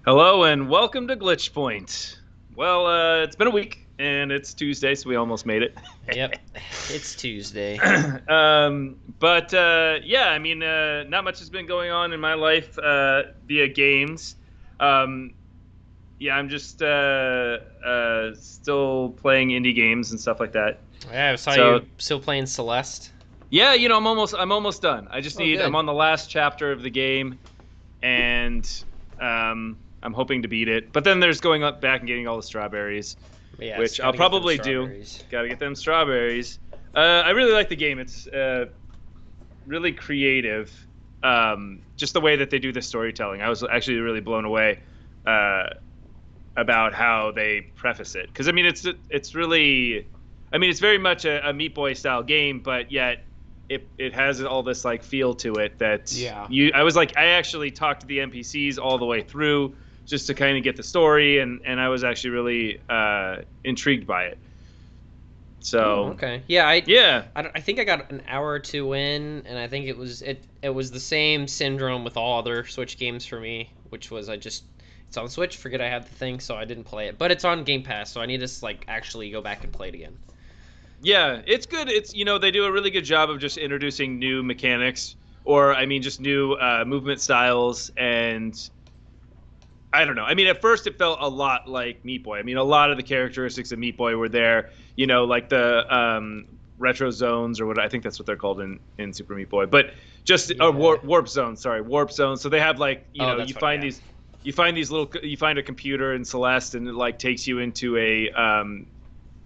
Hello and welcome to Glitch Point. Well, it's been a week and it's Tuesday, so we almost made it. Yep, it's Tuesday. Yeah, I mean, not much has been going on in my life via games. Um, yeah, I'm just still playing indie games and stuff like that. Yeah, I saw So you still playing Celeste. yeah, I'm almost done. Oh, I'm good. on the last chapter of the game, and I'm hoping to beat it. But then there's going up back and getting all the strawberries, Yes, which I'll gotta get them probably do. strawberries. Got to get them strawberries. I really like the game. It's really creative. Just the way that they do the storytelling. I was actually really blown away uh, about how they preface it. Because I mean, it's really, I mean, it's very much a Meat Boy style game, but yet it has all this like feel to it that Yeah. I was like, I actually talked to the NPCs all the way through just to kind of get the story, and I was actually really intrigued by it. Oh, So okay. Yeah, I, yeah, I, don't- I think I got an hour or two in, and I think it was the same syndrome with all other Switch games for me, which was it's on Switch. Forget I had the thing, so I didn't play it. But it's on Game Pass, so I need to like actually go back and play it again. yeah, it's good. It's they do a really good job of just introducing new mechanics, or I mean, just new movement styles, and I don't know. I mean, at first it felt a lot like Meat Boy. I mean, a lot of the characteristics of Meat Boy were there. Like the retro zones or what I think that's what they're called in Super Meat Boy. But just Yeah. warp zones. Sorry, warp zones. So they have like Oh, that's you what. find Yeah. you find a computer in Celeste and it like takes you into a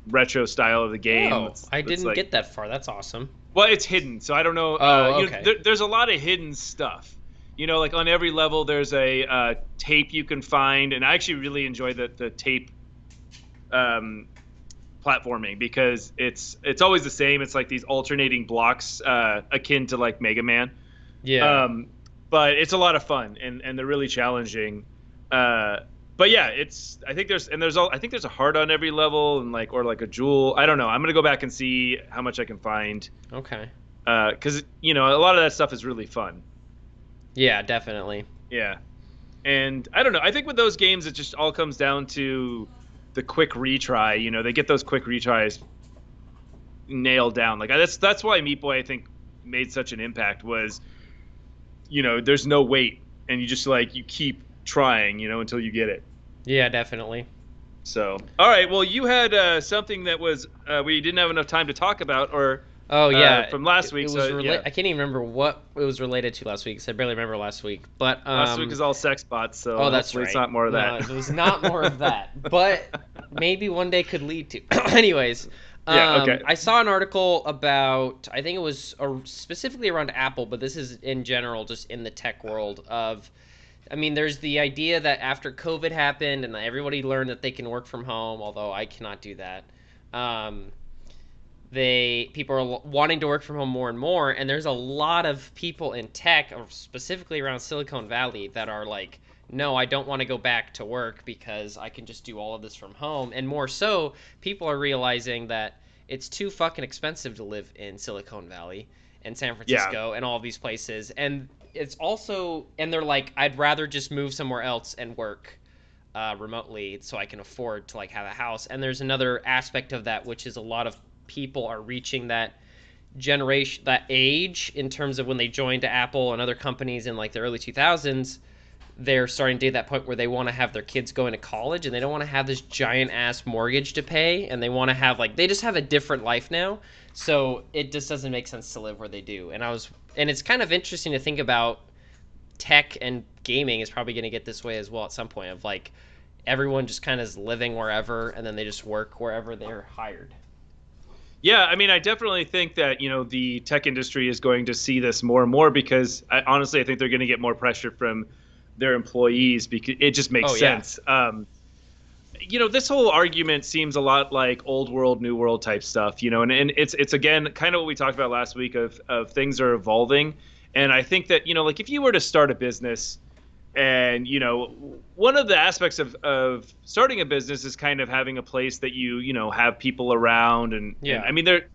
retro style of the game. Oh, I It's didn't like get that far. That's awesome. well, it's hidden, so I don't know. Oh, okay. There's a lot of hidden stuff. Like on every level, there's a tape you can find, and I actually really enjoy the tape um, platforming because it's always the same. It's like these alternating blocks, akin to like Mega Man. Yeah. Um, but it's a lot of fun, and they're really challenging. Uh, but yeah, I think there's a heart on every level, and like or like a jewel. I don't know. I'm gonna go back and see how much I can find Okay. because a lot of that stuff is really fun. Yeah, definitely. Yeah, and I don't know. I think with those games, it just all comes down to the quick retry. They get those quick retries nailed down. Like that's why Meat Boy I think made such an impact was there's no wait, and you just like you keep trying until you get it. Yeah, definitely. So all right, well you had something that was we didn't have enough time to talk about or Oh yeah, from last it week. was So relate. yeah, I can't even remember what it was related to last week. 'Cause I barely remember last week. But last week is all sex bots, oh, so that's hopefully it's right. not more of No, that. it was not more of that. But maybe one day could lead to. Anyways, Yeah. Okay. I saw an article about. I think it was specifically around Apple, but this is in general, just in the tech world of. I mean, there's the idea that after COVID happened and everybody learned that they can work from home, although I cannot do that. Um, they people are wanting to work from home more and more, and there's a lot of people in tech, or specifically around Silicon Valley, that are like, no, I don't want to go back to work because I can just do all of this from home. And more so, people are realizing that it's too fucking expensive to live in Silicon Valley and San Yeah. Francisco and all of these places. And it's also, and they're like, I'd rather just move somewhere else and work remotely so I can afford to like have a house. And there's another aspect of that, which is a lot of people are reaching that generation, that age, in terms of when they joined Apple and other companies in like the early 2000s. They're starting to get that point where they want to have their kids going to college and they don't want to have this giant ass mortgage to pay, and they want to have like, they just have a different life now. So it just doesn't make sense to live where they do. And it's kind of interesting to think about tech and gaming is probably going to get this way as well at some point, of like everyone just kind of is living wherever and then they just work wherever they're hired. Yeah, I mean, I definitely think that the tech industry is going to see this more and more because honestly, I think they're going to get more pressure from their employees because it just makes Oh yeah. sense. This whole argument seems a lot like old world, new world type stuff, and it's again kind of what we talked about last week of things are evolving, and I think that like if you were to start a business and one of the aspects of starting a business is kind of having a place that have people around and Yeah. I mean there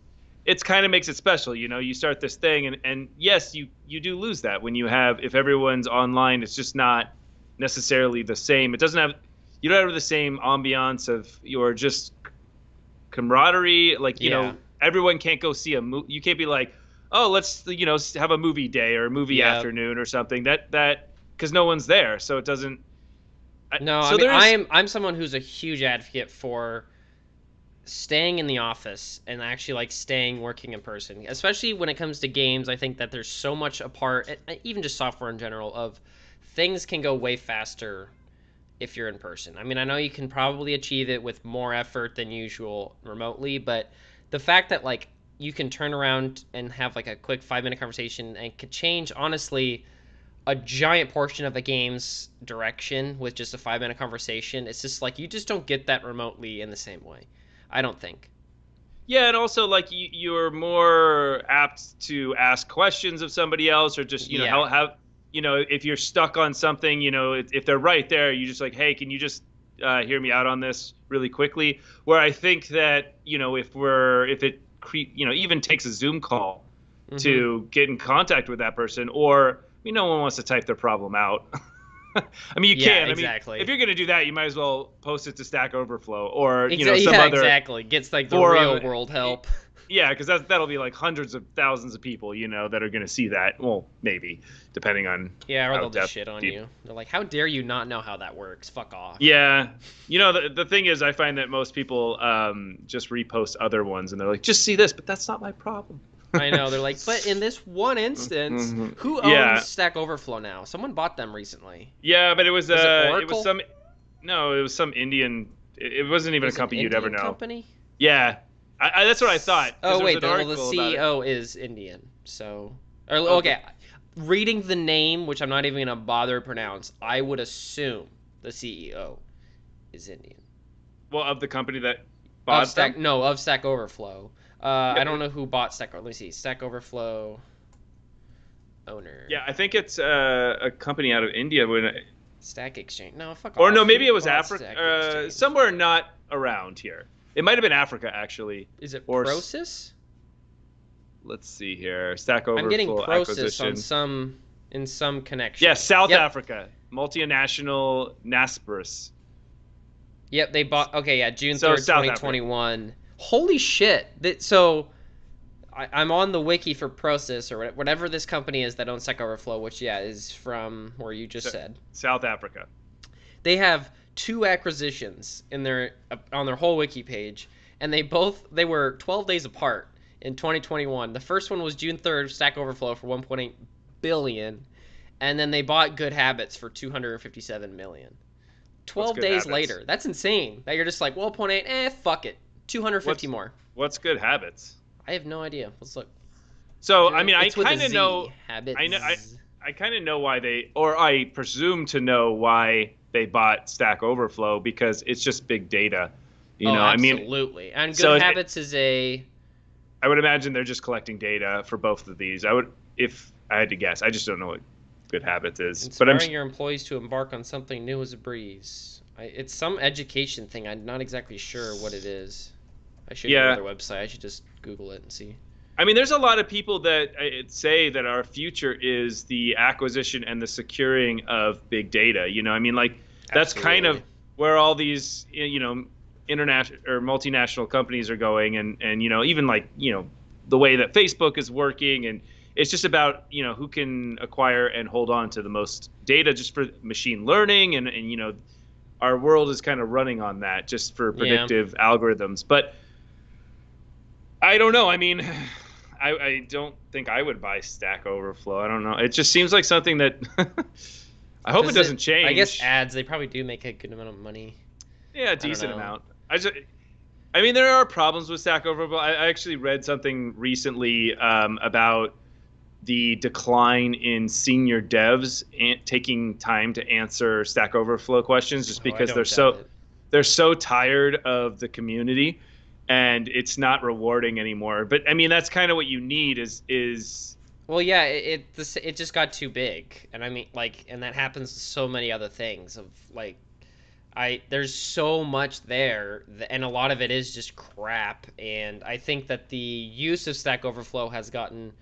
it's kind of makes it special. You start this thing and yes, you do lose that when you have if everyone's online, it's just necessarily the same. It doesn't have you don't have the same ambiance of your just camaraderie. Like, Yeah. everyone can't go see a movie. You can't be like, oh, let's have a movie day or a movie Yep. afternoon or something. That because no one's there, so it doesn't. No, I So mean there is. I'm someone who's a huge advocate for staying in the office and actually like staying working in person, especially when it comes to games. I think that there's so much apart, even just software in general, of things can go way faster if you're in person. I mean, I know you can probably achieve it with more effort than usual remotely, but the fact that like you can turn around and have like a quick 5 minute conversation and could change honestly a giant portion of a game's direction with just a 5 minute conversation. It's just like you just don't get that remotely in the same way. I don't think. Yeah, and also like you're more apt to ask questions of somebody else, or just Yeah. have if you're stuck on something, if they're right there, you just like, hey, can you just hear me out on this really quickly? Where I think that if it even takes a Zoom call Mm-hmm. to get in contact with that person, or no one wants to type their problem out. I mean, you Yeah, can. I mean, if exactly. you're gonna do that, you might as well post it to Stack Overflow or some Yeah, other exactly. Gets like the real forum. world help. Yeah, because that'll be like hundreds of thousands of people, that are going to see that. Well, maybe depending on Yeah, or how they'll just depth shit on deep. you. They're like, "How dare you not know how that works? Fuck off." Yeah, the thing is, I find that most people just repost other ones, and they're like, just see this, but that's not my problem. I know. They're like, but in this one instance, Mhm. who owns Yeah, Stack Overflow now? Someone bought them recently. yeah, but Was it it was Oracle? some no, it was some Indian. It wasn't It even a was an company you'd ever Indian know. company. Yeah, that's what I thought because Oh there was wait, an well the article about it. CEO is Indian. So, or Of the okay, reading the name, which I'm not even gonna bother to pronounce, I would assume the CEO is Indian. of the company that Of bought them. Stack, no, of Stack Overflow. Yeah, I don't know who bought Stack. Let me see. Stack Overflow owner. yeah, I think it's a company out of India. Stack Exchange. No, fuck Or no, off. Who maybe it was bought Africa, Stack Exchange? somewhere not around here. It might have been Africa actually, Is it or Prosus? let's see here, Stack I'm getting Overflow Prosus on acquisition. some Yeah, connection. South Yep. Africa, multinational Naspers. Yep, they bought. Okay, yeah, So June 3rd, South Africa. 2021. Holy shit. So I'm on the wiki for Prosus or whatever this company is that owns Stack Overflow, which yeah is from where you just So, said. South Africa. They have two acquisitions in their on their whole wiki page, and they were 12 days apart in 2021. The first one was June 3rd, Stack Overflow for 1.8 billion, and then they bought Good Habits for 257 million. What's 12 good days habits? later. That's insane. That you're just like, well, 0.8, fuck it. 250 What's more. what's good habits? I have no idea. Let's look. So I Good. mean, I It's with a kind of know. Z. Habits. I know. I kind of know why or I presume to know why they bought Stack Overflow because it's just big data. Oh, I mean, absolutely. And Good so Habits is a. I would imagine they're just collecting data for both of these. I would, if I had to guess. I just don't know what good habits is. But Inspiring your employees to embark on something new as a breeze. It's some education thing. I'm not exactly sure what it is. I should go yeah. to their website. I should just Google it and see. I mean, there's a lot of people that say that our future is the acquisition and the securing of big data. I mean, like that's kind of Absolutely. where all these, international or multinational companies are going, and even like the way that Facebook is working, and it's just about who can acquire and hold on to the most data just for machine learning, and our world is kind of running on that just for Yeah. predictive algorithms. But I don't know. I mean, I don't think I would buy Stack Overflow. I don't know. It just seems like something that I hope it doesn't change. I guess ads. They probably do make a good amount of money. Yeah, a I don't decent know. amount. I mean, there are problems with Stack Overflow. I actually read something recently about the decline in senior devs taking time to answer Stack Overflow questions just Oh, I because don't doubt it. they're so tired of the community and it's not rewarding anymore. But I mean, that's kind of what you need is Well, yeah, it just got too big, and I mean, like, and that happens to so many other things. Of like, there's so much there, and a lot of it is just crap. And I think that the use of Stack Overflow has gotten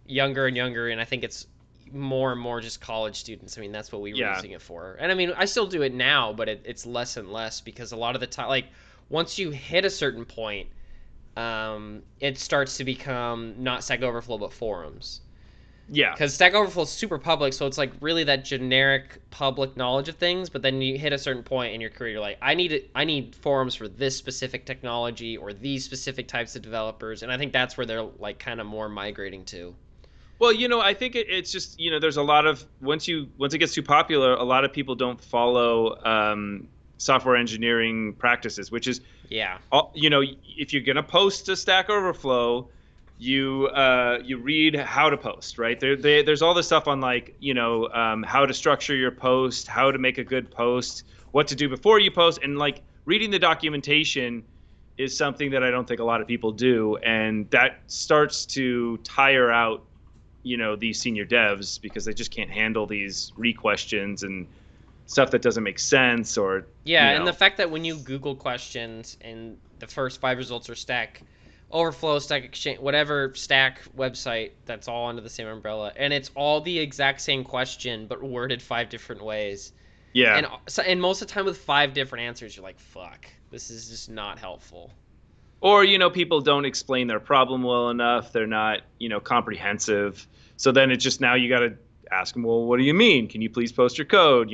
younger and younger, and I think it's more and more just college students. I mean, that's what we were Yeah. using it for. And I mean, I still do it now, but it's less and less because a lot of the time, like once you hit a certain point, it starts to become not Stack Overflow but forums. Yeah. Because Stack Overflow is super public, so it's like really that generic public knowledge of things. But then you hit a certain point in your career, you're like, I need forums for this specific technology or these specific types of developers, and I think that's where they're like kind of more migrating to. Well, I think it's just, there's a lot of once it gets too popular, a lot of people don't follow software engineering practices, which is, Yeah. if you're gonna post to Stack Overflow, you read how to post, right? There's all this stuff on like how to structure your post, how to make a good post, what to do before you post, and like reading the documentation is something that I don't think a lot of people do, and that starts to tire out these senior devs because they just can't handle these re-questions and stuff that doesn't make sense. Or Yeah, and the fact that when you Google questions and the first 5 results are Stack Overflow, Stack Exchange, whatever Stack website, that's all under the same umbrella, and it's all the exact same question but worded 5 different ways. Yeah. And most of the time with 5 different answers, you're like, fuck, this is just not helpful. Or people don't explain their problem well enough. They're not comprehensive. So then it's just, now you got to ask them, well, what do you mean? Can you please post your code?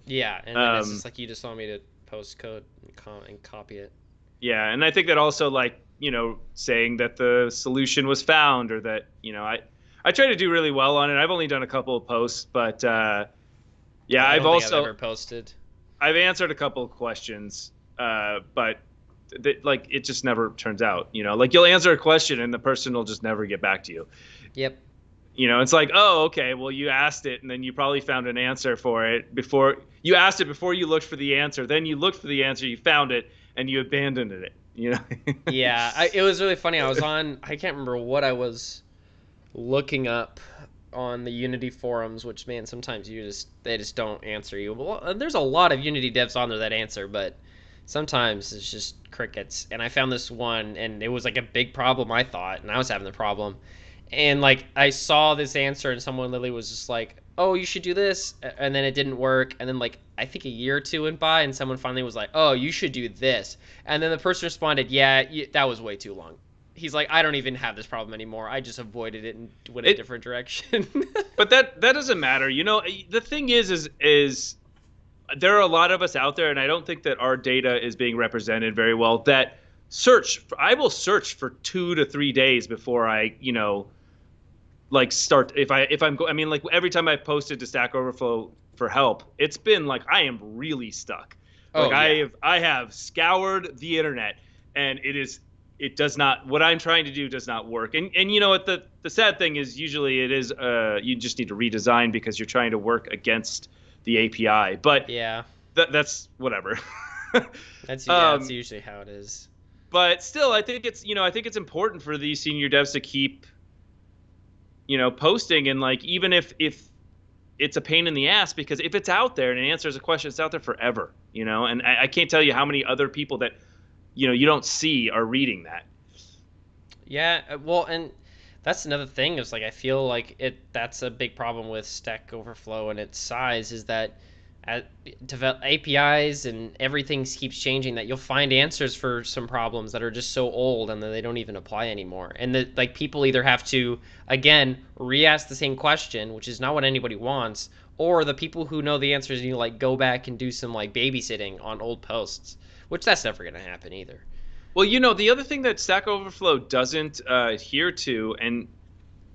Yeah, and then it's just like, you just want me to post code and copy it. Yeah, and I think that also, like, saying that the solution was found, or that I try to do really well on it. I've only done a couple of posts, but yeah, I don't think I've I've ever posted. I've answered a couple of questions, but like it just never turns out. Like you'll answer a question and the person will just never get back to you. Yep. It's like, oh, okay, well, you asked it, and then you probably found an answer for it before you asked it, before you looked for the answer. Then you looked for the answer, you found it, and you abandoned it. Yeah, it was really funny. I can't remember what I was looking up on the Unity forums, which, man, sometimes they just don't answer you. Well, there's a lot of Unity devs on there that answer, but sometimes it's just crickets. And I found this one, and it was like a big problem, I thought, and I was having the problem. And like I saw this answer, and someone literally was just like, "Oh, you should do this," and then it didn't work. And then like I think a year or two went by, and someone finally was like, "Oh, you should do this," and then the person responded, "Yeah, that was way too long." He's like, "I don't even have this problem anymore. I just avoided it and went a different direction." But that doesn't matter. The thing is there are a lot of us out there, and I don't think that our data is being represented very well. That I will search for 2 to 3 days before I like start. I mean, like every time I've posted to Stack Overflow for help, it's been like I am really stuck. Like I have scoured the internet, and it does not, what I'm trying to do does not work. And you know what, the sad thing is, usually it is you just need to redesign because you're trying to work against the API. But yeah, that's whatever. that's usually how it is. But still, I think it's important for these senior devs to keep posting, and like even if it's a pain in the ass, because if it's out there and it answers a question, it's out there forever. And I can't tell you how many other people that you don't see are reading that. Yeah, well, and that's another thing is like I feel like that's a big problem with Stack Overflow and its size, is that develop APIs and everything keeps changing, that you'll find answers for some problems that are just so old and that they don't even apply anymore. And that like people either have to again re-ask the same question, which is not what anybody wants, or the people who know the answers need to like go back and do some like babysitting on old posts, which that's never going to happen either. Well, the other thing that Stack Overflow doesn't adhere to, and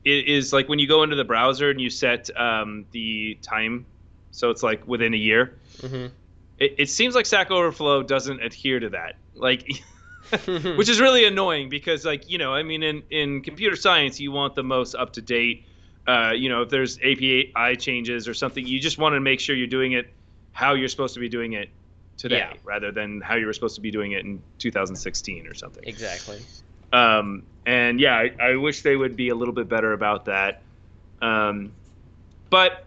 it is like when you go into the browser and you set the time, so it's like within a year. Mm-hmm. It seems like Stack Overflow doesn't adhere to that, like, which is really annoying because, like, I mean, in computer science, you want the most up to date. If there's API changes or something, you just want to make sure you're doing it how you're supposed to be doing it today, rather than how you were supposed to be doing it in 2016 or something. Exactly. And yeah, I wish they would be a little bit better about that. But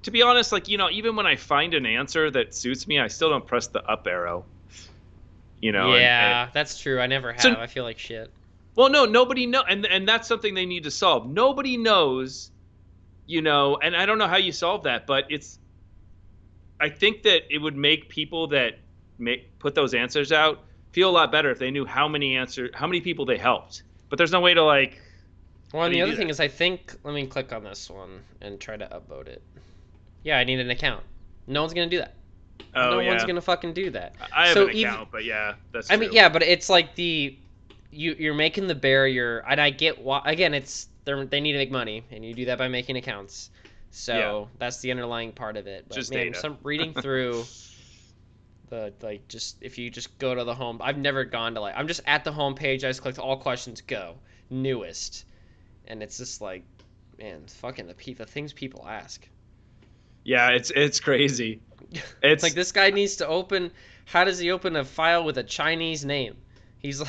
to be honest, like, even when I find an answer that suits me, I still don't press the up arrow. Yeah, and that's true. I never have. So, I feel like shit. Well, no, nobody knows, and that's something they need to solve. Nobody knows and I don't know how you solve that, but I think that it would make people that put those answers out feel a lot better if they knew how many people they helped. But there's no way to like, Well, how and do the you other do thing that? is, I think, let me click on this one and try to upvote it. Yeah, I need an account. No one's gonna do that. Oh No one's yeah, gonna fucking do that. I have an So even, account, but yeah, that's I mean, true. yeah, but it's like you're making the barrier, and I get why. Again, they need to make money, and you do that by making accounts. Yeah, So that's the underlying part of it. But just man, data. some reading through the like just if you just go to the home, I've never gone to like I'm just at the home page. I just clicked all questions, go newest, and it's just like, man, fucking the things people ask. Yeah, it's crazy. Like It's this guy needs to open. How does he open a file with a Chinese name? He's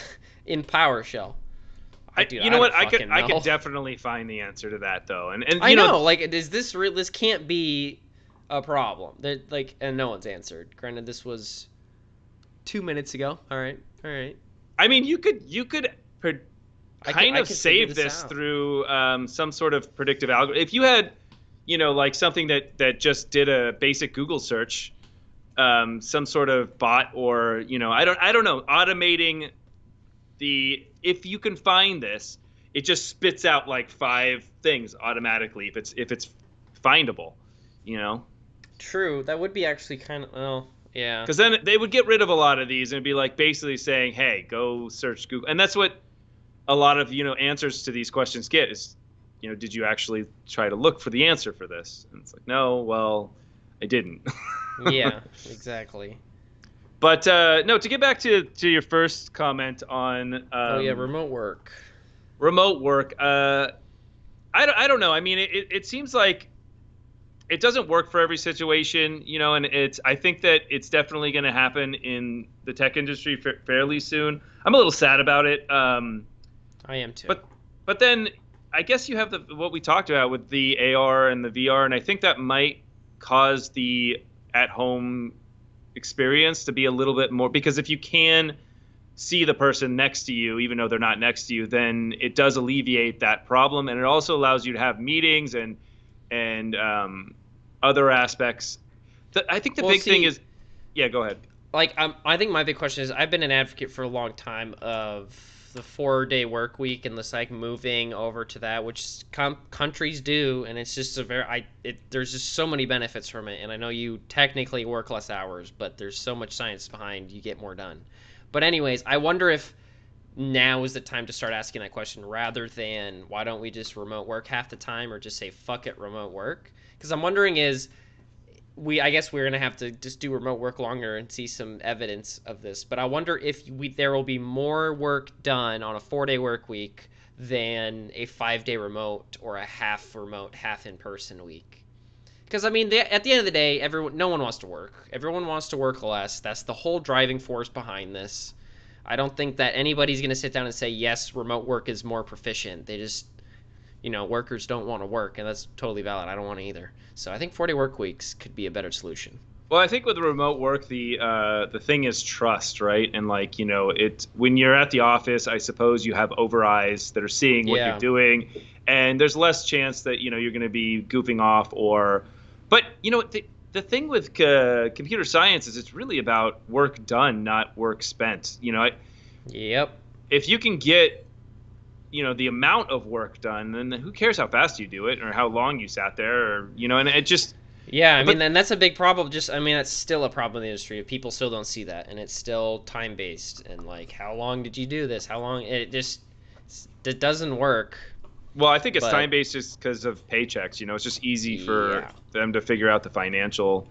in PowerShell. Dude, you know I don't what? I could fucking I could know. definitely find the answer to that though, and I know. Like, is this real? This can't be a problem. That like, and no one's answered. Granted, this was 2 minutes ago. All right, all right. I mean you could kind I of could figure save this this out. through some sort of predictive algorithm. If you had, like something that just did a basic Google search, some sort of bot, or I don't know, automating if you can find this, it just spits out like five things automatically if it's findable, you know. True. That would be actually kind of. Well, yeah. Because then they would get rid of a lot of these and be like basically saying, hey, go search Google. And that's what a lot of answers to these questions get is, did you actually try to look for the answer for this? And it's like, no, well, I didn't. Yeah. Exactly. But no, to get back to your first comment on Oh yeah, remote work. remote work, I don't know. I mean, it seems like it doesn't work for every situation, and I think that it's definitely going to happen in the tech industry fairly soon. I'm a little sad about it. I am too. But then I guess you have what we talked about with the AR and the VR, and I think that might cause the at home experience to be a little bit more, because if you can see the person next to you even though they're not next to you, then it does alleviate that problem, and it also allows you to have meetings and other aspects. I think the Well, big thing see, is, yeah, go ahead. like I think my big question is I've been an advocate for a long time of the 4 day work week and this like moving over to that, which countries do, and it's just a very there's just so many benefits from it, and I know you technically work less hours, but there's so much science behind you get more done. But anyways, I wonder if now is the time to start asking that question rather than why don't we just remote work half the time or just say fuck it remote work, because I'm wondering is I guess we're gonna have to just do remote work longer and see some evidence of this. But I wonder if there will be more work done on a 4 day work week than a 5 day remote or a half remote, half in person week. Because I mean, at the end of the day, no one wants to work. Everyone wants to work less. That's the whole driving force behind this. I don't think that anybody's gonna sit down and say yes, remote work is more proficient. They just workers don't want to work, and that's totally valid. I don't want to either. So I think 4 day work weeks could be a better solution. Well, I think with remote work, the thing is trust, right? And like it when you're at the office, I suppose you have over eyes that are seeing what you're Yeah. doing, and there's less chance that you're going to be goofing off or. But the thing with computer science is it's really about work done, not work spent. Yep. If you can get the amount of work done, then who cares how fast you do it or how long you sat there, or and it just. Yeah, I mean, But and that's a big problem. Just, I mean, that's still a problem in the industry. People still don't see that, and it's still time based. And like, how long did you do this? How long? It doesn't work. Well, I think it's But time based just because of paychecks. It's just easy for yeah, them to figure out the financial,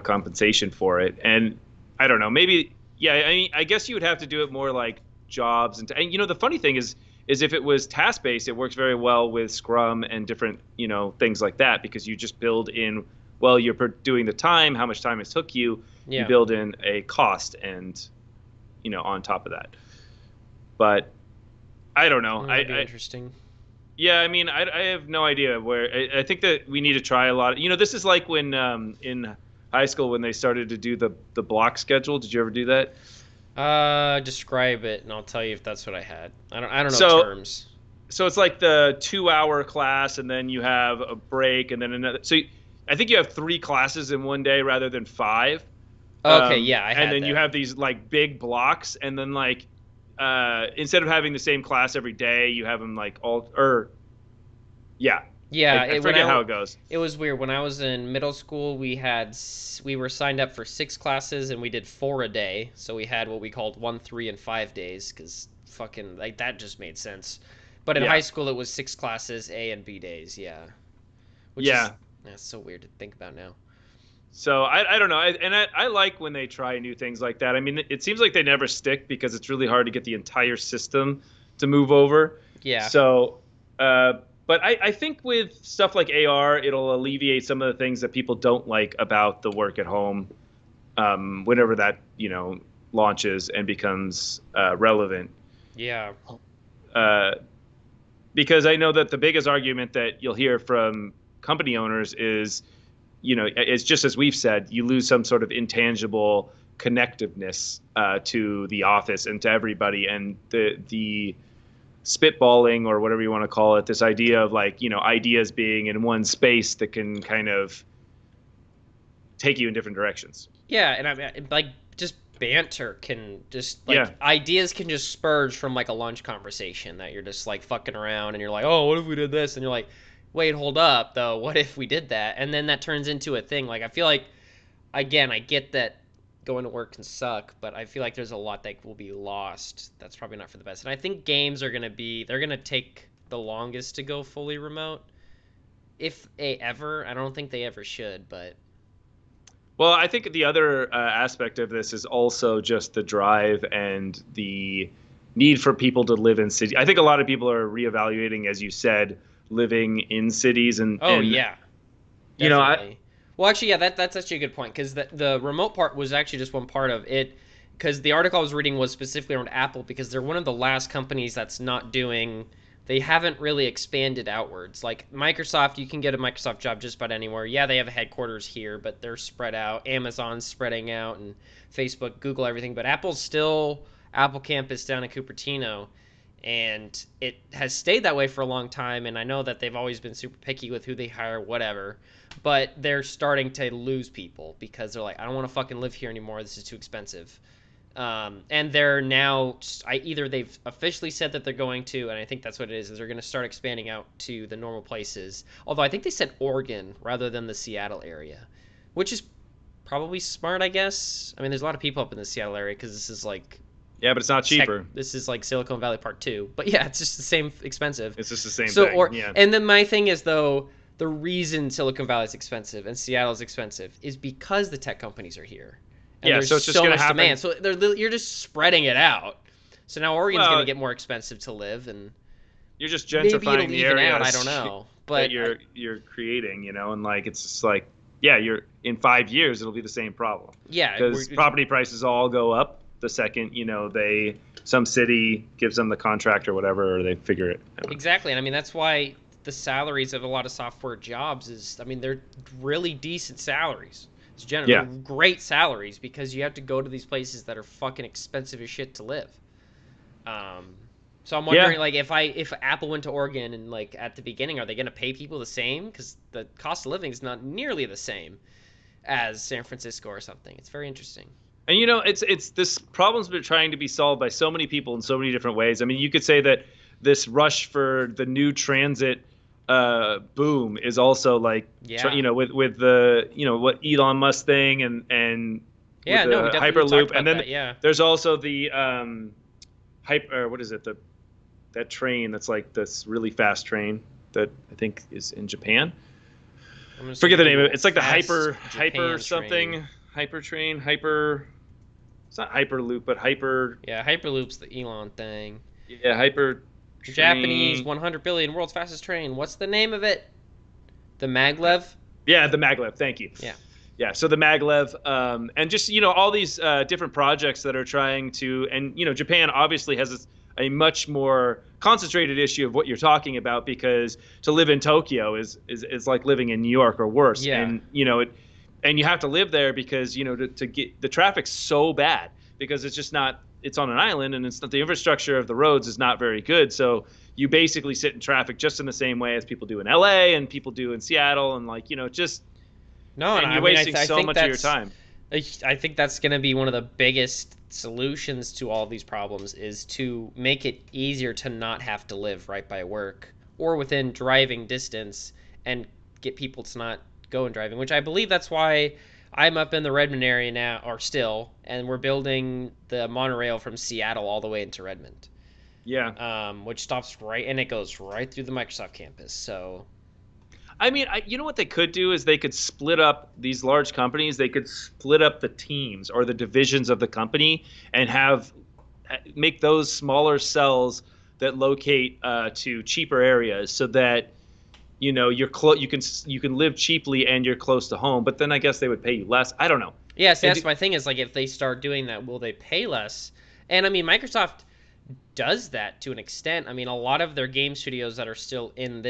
compensation for it. And I don't know, maybe, yeah. I mean, I guess you would have to do it more like jobs, and the funny thing is if it was task based, it works very well with Scrum and different things like that, because you just build in, well, you're doing the time, how much time it took you, you yeah, build in a cost, and on top of that. But I don't know. that'd be interesting. Yeah, I mean, I have no idea where. I think that we need to try a lot. This is like when in high school when they started to do the block schedule. Did you ever do that? Describe it, and I'll tell you if that's what I had. I don't know So terms. so it's like the 2 hour class, and then you have a break, and then another. So I think you have 3 classes in one day rather than 5. Okay, yeah, I And had then you that. have these like big blocks, and then like instead of having the same class every day, you have them like all or yeah, Yeah, I when forget how it goes. it was weird. When I was in middle school, we were signed up for 6 classes and we did 4 a day. So we had what we called 1, 3, and 5 days because fucking like that just made sense. But in high Yeah, school, it was 6 classes, A and B days. Yeah, which is yeah. that's so weird to think about now. So I don't know, I like when they try new things like that. I mean, it seems like they never stick because it's really hard to get the entire system to move over. Yeah, So, but I think with stuff like AR, it'll alleviate some of the things that people don't like about the work at home, whenever that launches and becomes relevant. yeah, Uh, because I know that the biggest argument that you'll hear from company owners is, it's just as we've said, you lose some sort of intangible connectiveness to the office and to everybody, and the spitballing or whatever you want to call it, this idea of like ideas being in one space that can kind of take you in different directions. yeah. And I mean, like just banter can just like Yeah, ideas can just spurge from like a lunch conversation that you're just like fucking around and you're like, oh, what if we did this? And you're like, wait, hold up, though. What if we did that? And then that turns into a thing. Like I feel like again, I get that going to work can suck, but I feel like there's a lot that will be lost. That's probably not for the best. And I think games are they're gonna take the longest to go fully remote. If they ever, I don't think they ever should, but well, I think the other aspect of this is also just the drive and the need for people to live in cities. I think a lot of people are reevaluating, as you said, living in cities, and oh yeah, I definitely. Well, actually, yeah, that's actually a good point because the remote part was actually just one part of it. Because the article I was reading was specifically around Apple because they're one of the last companies that's not doing. They haven't really expanded outwards. Like Microsoft, you can get a Microsoft job just about anywhere. Yeah, they have a headquarters here, but they're spread out. Amazon's spreading out, and Facebook, Google, everything. But Apple's still Apple campus down in Cupertino, and it has stayed that way for a long time. And I know that they've always been super picky with who they hire, whatever, but they're starting to lose people because they're like, I don't want to fucking live here anymore, this is too expensive. And they're now either they've officially said that they're going to, and I think that's what it is they're going to start expanding out to the normal places, although I think they said Oregon rather than the Seattle area, which is probably smart, I guess. I mean, there's a lot of people up in the Seattle area because this is like yeah, but it's not cheaper. this is like Silicon Valley Part 2. But yeah, it's just the same expensive. It's just the same So, thing. Yeah. and then my thing is, though, the reason Silicon Valley is expensive and Seattle is expensive is because the tech companies are here. And Yeah, there's so it's just so going to much happen. demand. So you're just spreading it out. So now Oregon's going Well, to get more expensive to live, and you're just maybe it'll gentrifying the even out. I areas don't know. that But you're creating, and like it's just like, yeah, you're in 5 years it'll be the same problem yeah, because property prices all go up the second some city gives them the contract or whatever, or they figure it out. exactly. And I mean, that's why the salaries of a lot of software jobs is, I mean, they're really decent salaries. It's generally Yeah, great salaries because you have to go to these places that are fucking expensive as shit to live. Um, so I'm yeah. wondering, like, if Apple went to Oregon and like at the beginning, are they going to pay people the same? Because the cost of living is not nearly the same as San Francisco or something. It's very interesting. And it's this problem's been trying to be solved by so many people in so many different ways. I mean, you could say that this rush for the new transit boom is also like, Yeah. with the what Elon Musk thing, and with Yeah. No, we the definitely talked Hyperloop, about and then that. Yeah. there's also the hyper, or what is it, that train that's like this really fast train that I think is in Japan. I'm gonna Forget the say name of it. It's like the fast hyper Japan something, train. hyper train, hyper. It's not Hyperloop, but hyper. Yeah, Hyperloop's the Elon thing. Yeah, hyper. Japanese Train. 100 billion world's fastest train. What's the name of it? The Maglev? Yeah, the maglev. Thank you. Yeah. Yeah, so the maglev, and just all these different projects that are trying to, and Japan obviously has a much more concentrated issue of what you're talking about, because to live in Tokyo is like living in New York or worse. Yeah. And and you have to live there because to get the traffic's so bad because it's just not it's on an island, and it's not, the infrastructure of the roads is not very good. So you basically sit in traffic just in the same way as people do in LA and people do in Seattle, and like, just, No, and and I you're mean, wasting I so think much of your that's time. I think that's going to be one of the biggest solutions to all these problems is to make it easier to not have to live right by work or within driving distance and get people to not go and driving, which I believe that's why I'm up in the Redmond area now, or still, and we're building the monorail from Seattle all the way into Redmond, Yeah. which stops right, and it goes right through the Microsoft campus. So, I mean, you know what they could do is they could split up these large companies. They could split up the teams or the divisions of the company and have make those smaller cells that locate to cheaper areas, so that you can live cheaply and you're close to home. But then I guess they would pay you less. I don't know. yeah, see, And that's my thing is like if they start doing that, will they pay less? And I mean, Microsoft does that to an extent. I mean, a lot of their game studios that are still in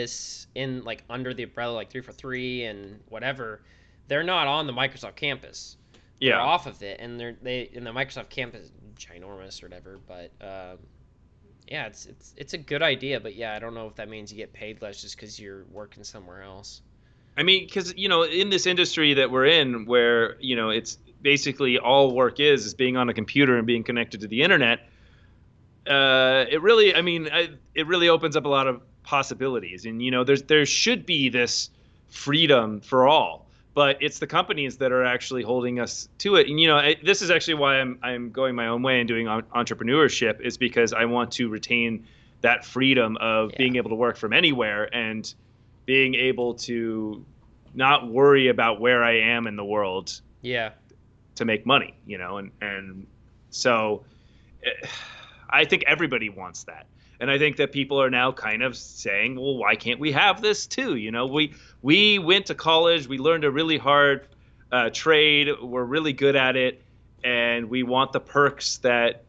like under the umbrella, like 343 and whatever, they're not on the Microsoft campus. They're yeah, off of it, and they in the Microsoft campus is ginormous or whatever. But yeah, it's a good idea. But yeah, I don't know if that means you get paid less just because you're working somewhere else. I mean, because in this industry that we're in, where it's basically all work is being on a computer and being connected to the internet. It really, I mean, it really opens up a lot of possibilities, and there should be this freedom for all, but it's the companies that are actually holding us to it. And this is actually why I'm going my own way and doing entrepreneurship, is because I want to retain that freedom of Yeah, being able to work from anywhere and being able to not worry about where I am in the world yeah, to make money, and so. I think everybody wants that. And I think that people are now kind of saying, well, why can't we have this too? We went to college, we learned a really hard trade, we're really good at it, and we want the perks that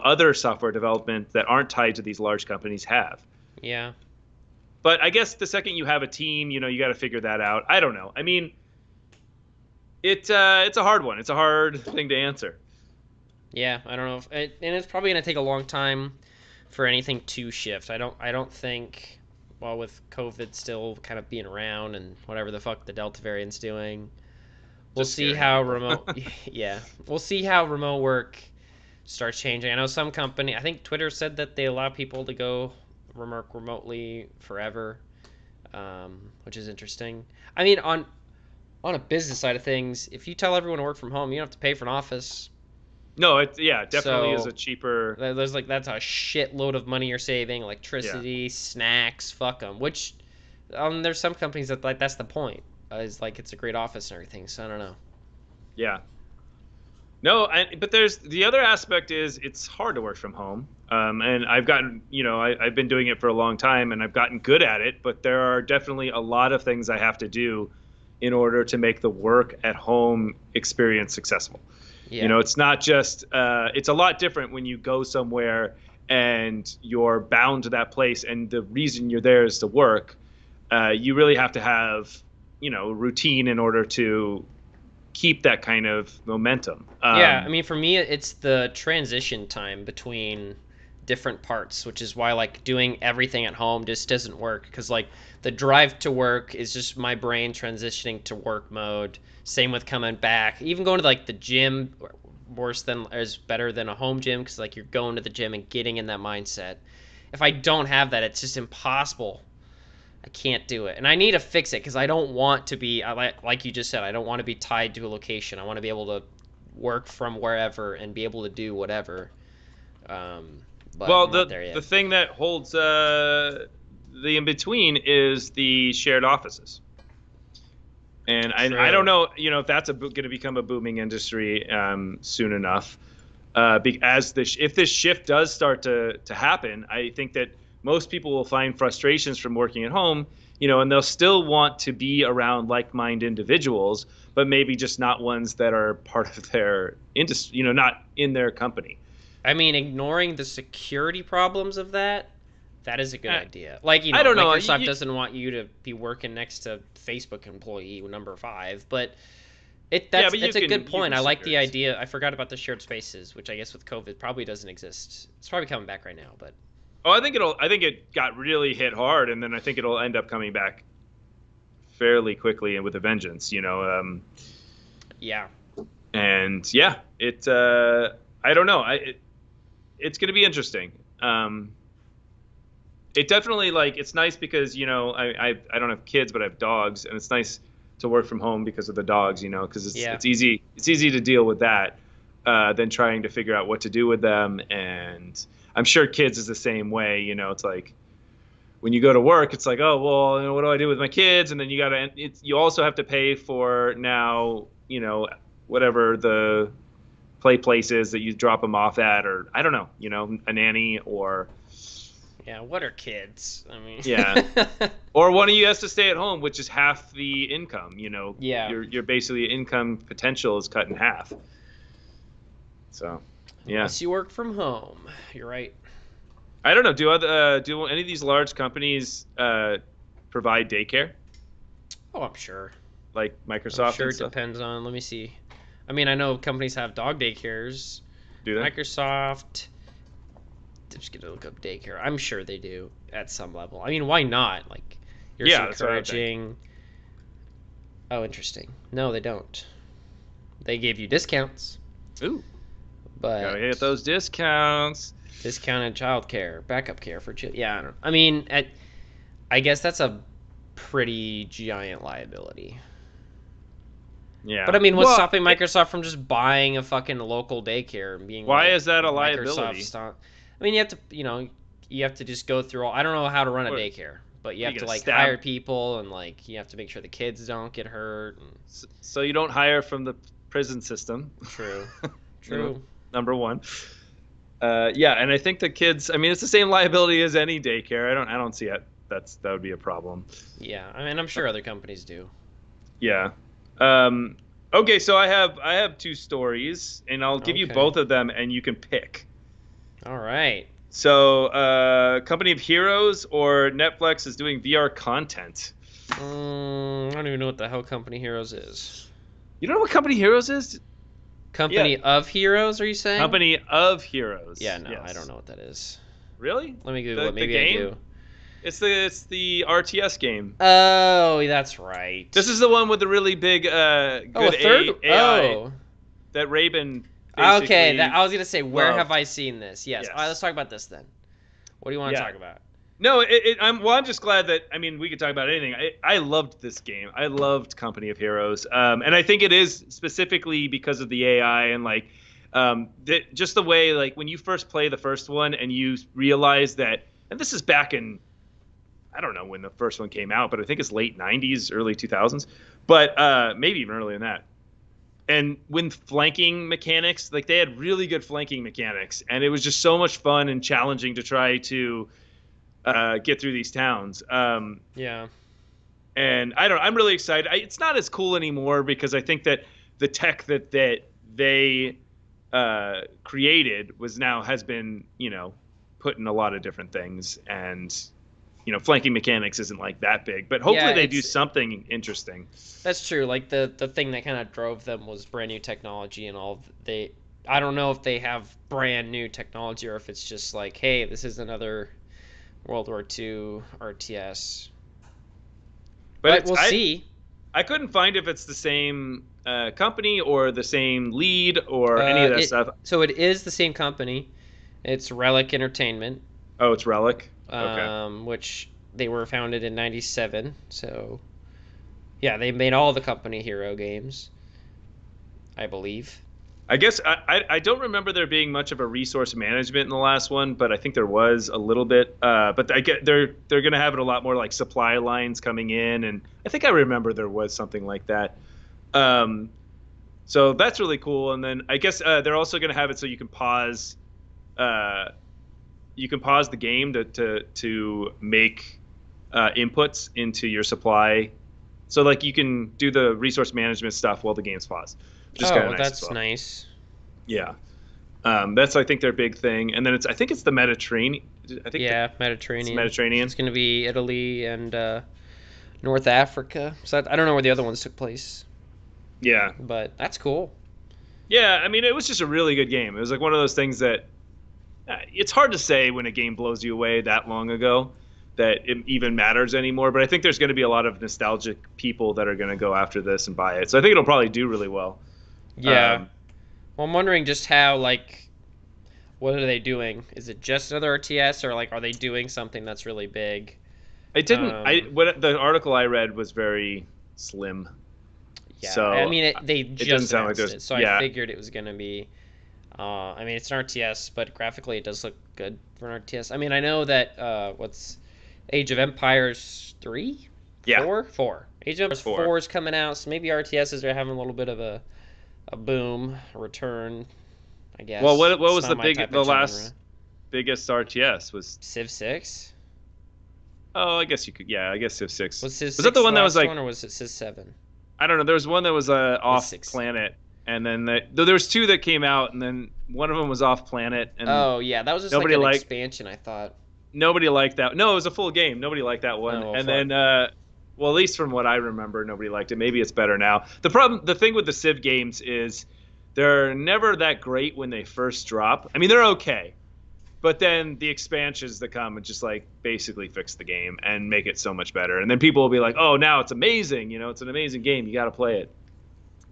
other software development that aren't tied to these large companies have. yeah. But I guess the second you have a team, you got to figure that out. I don't know. I mean, it's a hard one. It's a hard thing to answer. Yeah, I don't know and it's probably gonna take a long time for anything to shift. I don't think, well, with COVID still kind of being around and whatever the fuck the Delta variant's doing, we'll Just see scaring how people. remote. Yeah, we'll see how remote work starts changing. I know some company, I think Twitter said that they allow people to go work remotely forever, which is interesting. I mean, on a business side of things, if you tell everyone to work from home, you don't have to pay for an office. No, it definitely is a So cheaper. there's like that's a shitload of money you're saving, Yeah. electricity, snacks, fuck them. Which there's some companies that like that's the point. Is like it's a great office and everything. So I don't know. Yeah. No, but there's the other aspect is it's hard to work from home. And I've gotten, I've been doing it for a long time and I've gotten good at it, but there are definitely a lot of things I have to do in order to make the work at home experience successful. Yeah, It's not just, it's a lot different when you go somewhere and you're bound to that place and the reason you're there is to work. You really have to have, routine in order to keep that kind of momentum. yeah. I mean, for me, it's the transition time between different parts, which is why like doing everything at home just doesn't work because like the drive to work is just my brain transitioning to work mode. Same with coming back, even going to like the gym. Worse than is better than a home gym because like you're going to the gym and getting in that mindset. If I don't have that, it's just impossible. I can't do it, and I need to fix it because I don't want to be like you just said. I don't want to be tied to a location. I want to be able to work from wherever and be able to do whatever. But Well, I'm not the there the yet. thing that holds the in between is the shared offices. And I don't True. know, if that's going to become a booming industry soon enough. As if this shift does start to happen, I think that most people will find frustrations from working at home, and they'll still want to be around like-minded individuals, but maybe just not ones that are part of their industry, not in their company. I mean, ignoring the security problems of that is a good I, idea. Like, I don't know. Microsoft doesn't want you to be working next to Facebook employee number 5, but Yeah, but it's a good you point. can I share like the yours. idea. I forgot about the shared spaces, which I guess with COVID probably doesn't exist. It's probably coming back right now, but Oh, I think it got really hit hard, and then I think it'll end up coming back fairly quickly and with a vengeance. yeah. And yeah, I don't know. It's going to be interesting. It definitely like it's nice because I don't have kids, but I have dogs, and it's nice to work from home because of the dogs. Because Yeah. it's easy to deal with that than trying to figure out what to do with them. And I'm sure kids is the same way. It's like when you go to work, it's like, oh well, what do I do with my kids? And then you also have to pay for now, whatever the play places that you drop them off at, or I don't know, a nanny or Yeah, what are kids? I mean, yeah, or one of you has to stay at home, which is half the income. yeah. Your basically income potential is cut in half. So, yeah, Unless you work from home, you're right. I don't know. Do any of these large companies provide daycare Oh, I'm sure. like I'm Microsoft sure and it stuff? depends on. Let me see. I mean, I know companies have dog daycares. Do they? Microsoft. Just gonna look up daycare. I'm sure they do at some level. I mean, why not? Like, here's Yeah, that's what I would think. encouraging. Oh, interesting. No, they don't. They gave you discounts, Ooh, gotta but get those discounts. discounted childcare, backup care for children. Yeah, I don't. I mean, I guess that's a pretty giant liability. Yeah. But I mean, what's Well, stopping Microsoft from just buying a fucking local daycare and being why like is that a Microsoft liability? stock? I mean, you have to just go through all. I don't know how to run a What, daycare, but you are have you to gonna like stab? hire people and like you have to make sure the kids don't get hurt. And... So you don't hire from the prison system. True, number, true. number one. Yeah, and I think the kids. I mean, it's the same liability as any daycare. I don't see it. That would be a problem. Yeah, I mean, I'm sure other companies do. Yeah. Um, okay, so I have two stories, and I'll give you Okay. both of them, and you can pick. All right. So, Company of Heroes or Netflix is doing VR content. I don't even know what the hell Company Heroes is. You don't know what Company Heroes is? Yeah, Company of Heroes, are you saying? Company of Heroes. Yeah, no, I don't Yes. know what that is. Really? Let me Google The it. the Maybe I game? do. It's the RTS game. Oh, that's right. This is the one with the really big Oh, a good third. AI Oh, that Raven okay. basically I was gonna say, where have loved. I seen this? Yes. All right, let's Yes. talk about this then. What do you want to Yeah. talk about? No, I'm just glad that I mean we could talk about anything. I loved this game. I loved Company of Heroes, and I think it is specifically because of the AI and like just the way like when you first play the first one and you realize that, and this is back in I don't know when the first one came out, but I think it's late '90s, early 2000s, but maybe even earlier than that. And when flanking mechanics, like they had really good flanking mechanics, and it was just so much fun and challenging to try to get through these towns. Yeah. And I'm really excited. It's not as cool anymore because I think that the tech that they created has been put in a lot of different things, and flanking mechanics isn't like that big. But Yeah, hopefully they do something interesting. that's true. Like the thing that kind of drove them was brand new technology and all. I don't know if they have brand new technology or if it's just like, hey, this is another World War II RTS. But But we'll see. I couldn't find if it's the same company or the same lead or any of that stuff. So it is the same company. It's Relic Entertainment, Oh, it's Relic. Okay. which they were founded in '97. So yeah, they made all the company hero games, I believe. I guess I don't remember there being much of a resource management in the last one, but I think there was a little bit. But I get they're going to have it a lot more like supply lines coming in, and I think I remember there was something like that. Um, so that's really cool. And then I guess they're also going to have it so uh, you can pause the game to make inputs into your supply. So like you can do the resource management stuff while the game's paused, which is kind of Oh, nice as that's well. nice. Yeah. That's I think their big thing, and then I think it's the Mediterranean. I think Yeah, it's Mediterranean. Mediterranean. It's going to be Italy and North Africa. So I don't know where the other ones took place. Yeah. But that's cool. Yeah, I mean, it was just a really good game. It was like one of those things that it's hard to say when a game blows you away that long ago that it even matters anymore. But I think there's going to be a lot of nostalgic people that are going to go after this and buy it. So I think it'll probably do really well. Yeah. Um, Well, I'm wondering just how, like, what are they doing? Is it just another RTS, or like, are they doing something that's really big? I didn't. I Um, what the article I read was very slim, yeah, I so mean, they it doesn't just sound like announced there's. it, so I Yeah, figured it was gonna be. I mean, it's an RTS, but graphically it does look good for an RTS. I mean, I know that what's Age of Empires 3, yeah, 4, 4. Age of Empires four. 4 is coming out, so maybe RTSs are having a little bit of a boom, a return. I Well, guess what it's was not my type of the genre. last biggest RTS was? Civ 6. Oh, I guess you could. Yeah, I guess Civ Six. Was Civ Was that 6 the the one that was last like? one, or was it Civ 7? I don't know. There was one that was Was off 6. planet, and then there was two that came out, and then one of them was off planet, and Oh yeah, that was just like nobody an liked expansion, I thought. nobody liked that. No, it was a full game. Nobody liked that Oh one, well, and fuck. then well, at least from what I remember, nobody liked it. Maybe it's better now. The thing with the Civ games is they're never that great when they first drop. I mean, they're okay, but then the expansions that come and just like basically fix the game and make it so much better. And then people will be like, "Oh, now it's amazing! You know, it's an amazing game. You got to play it."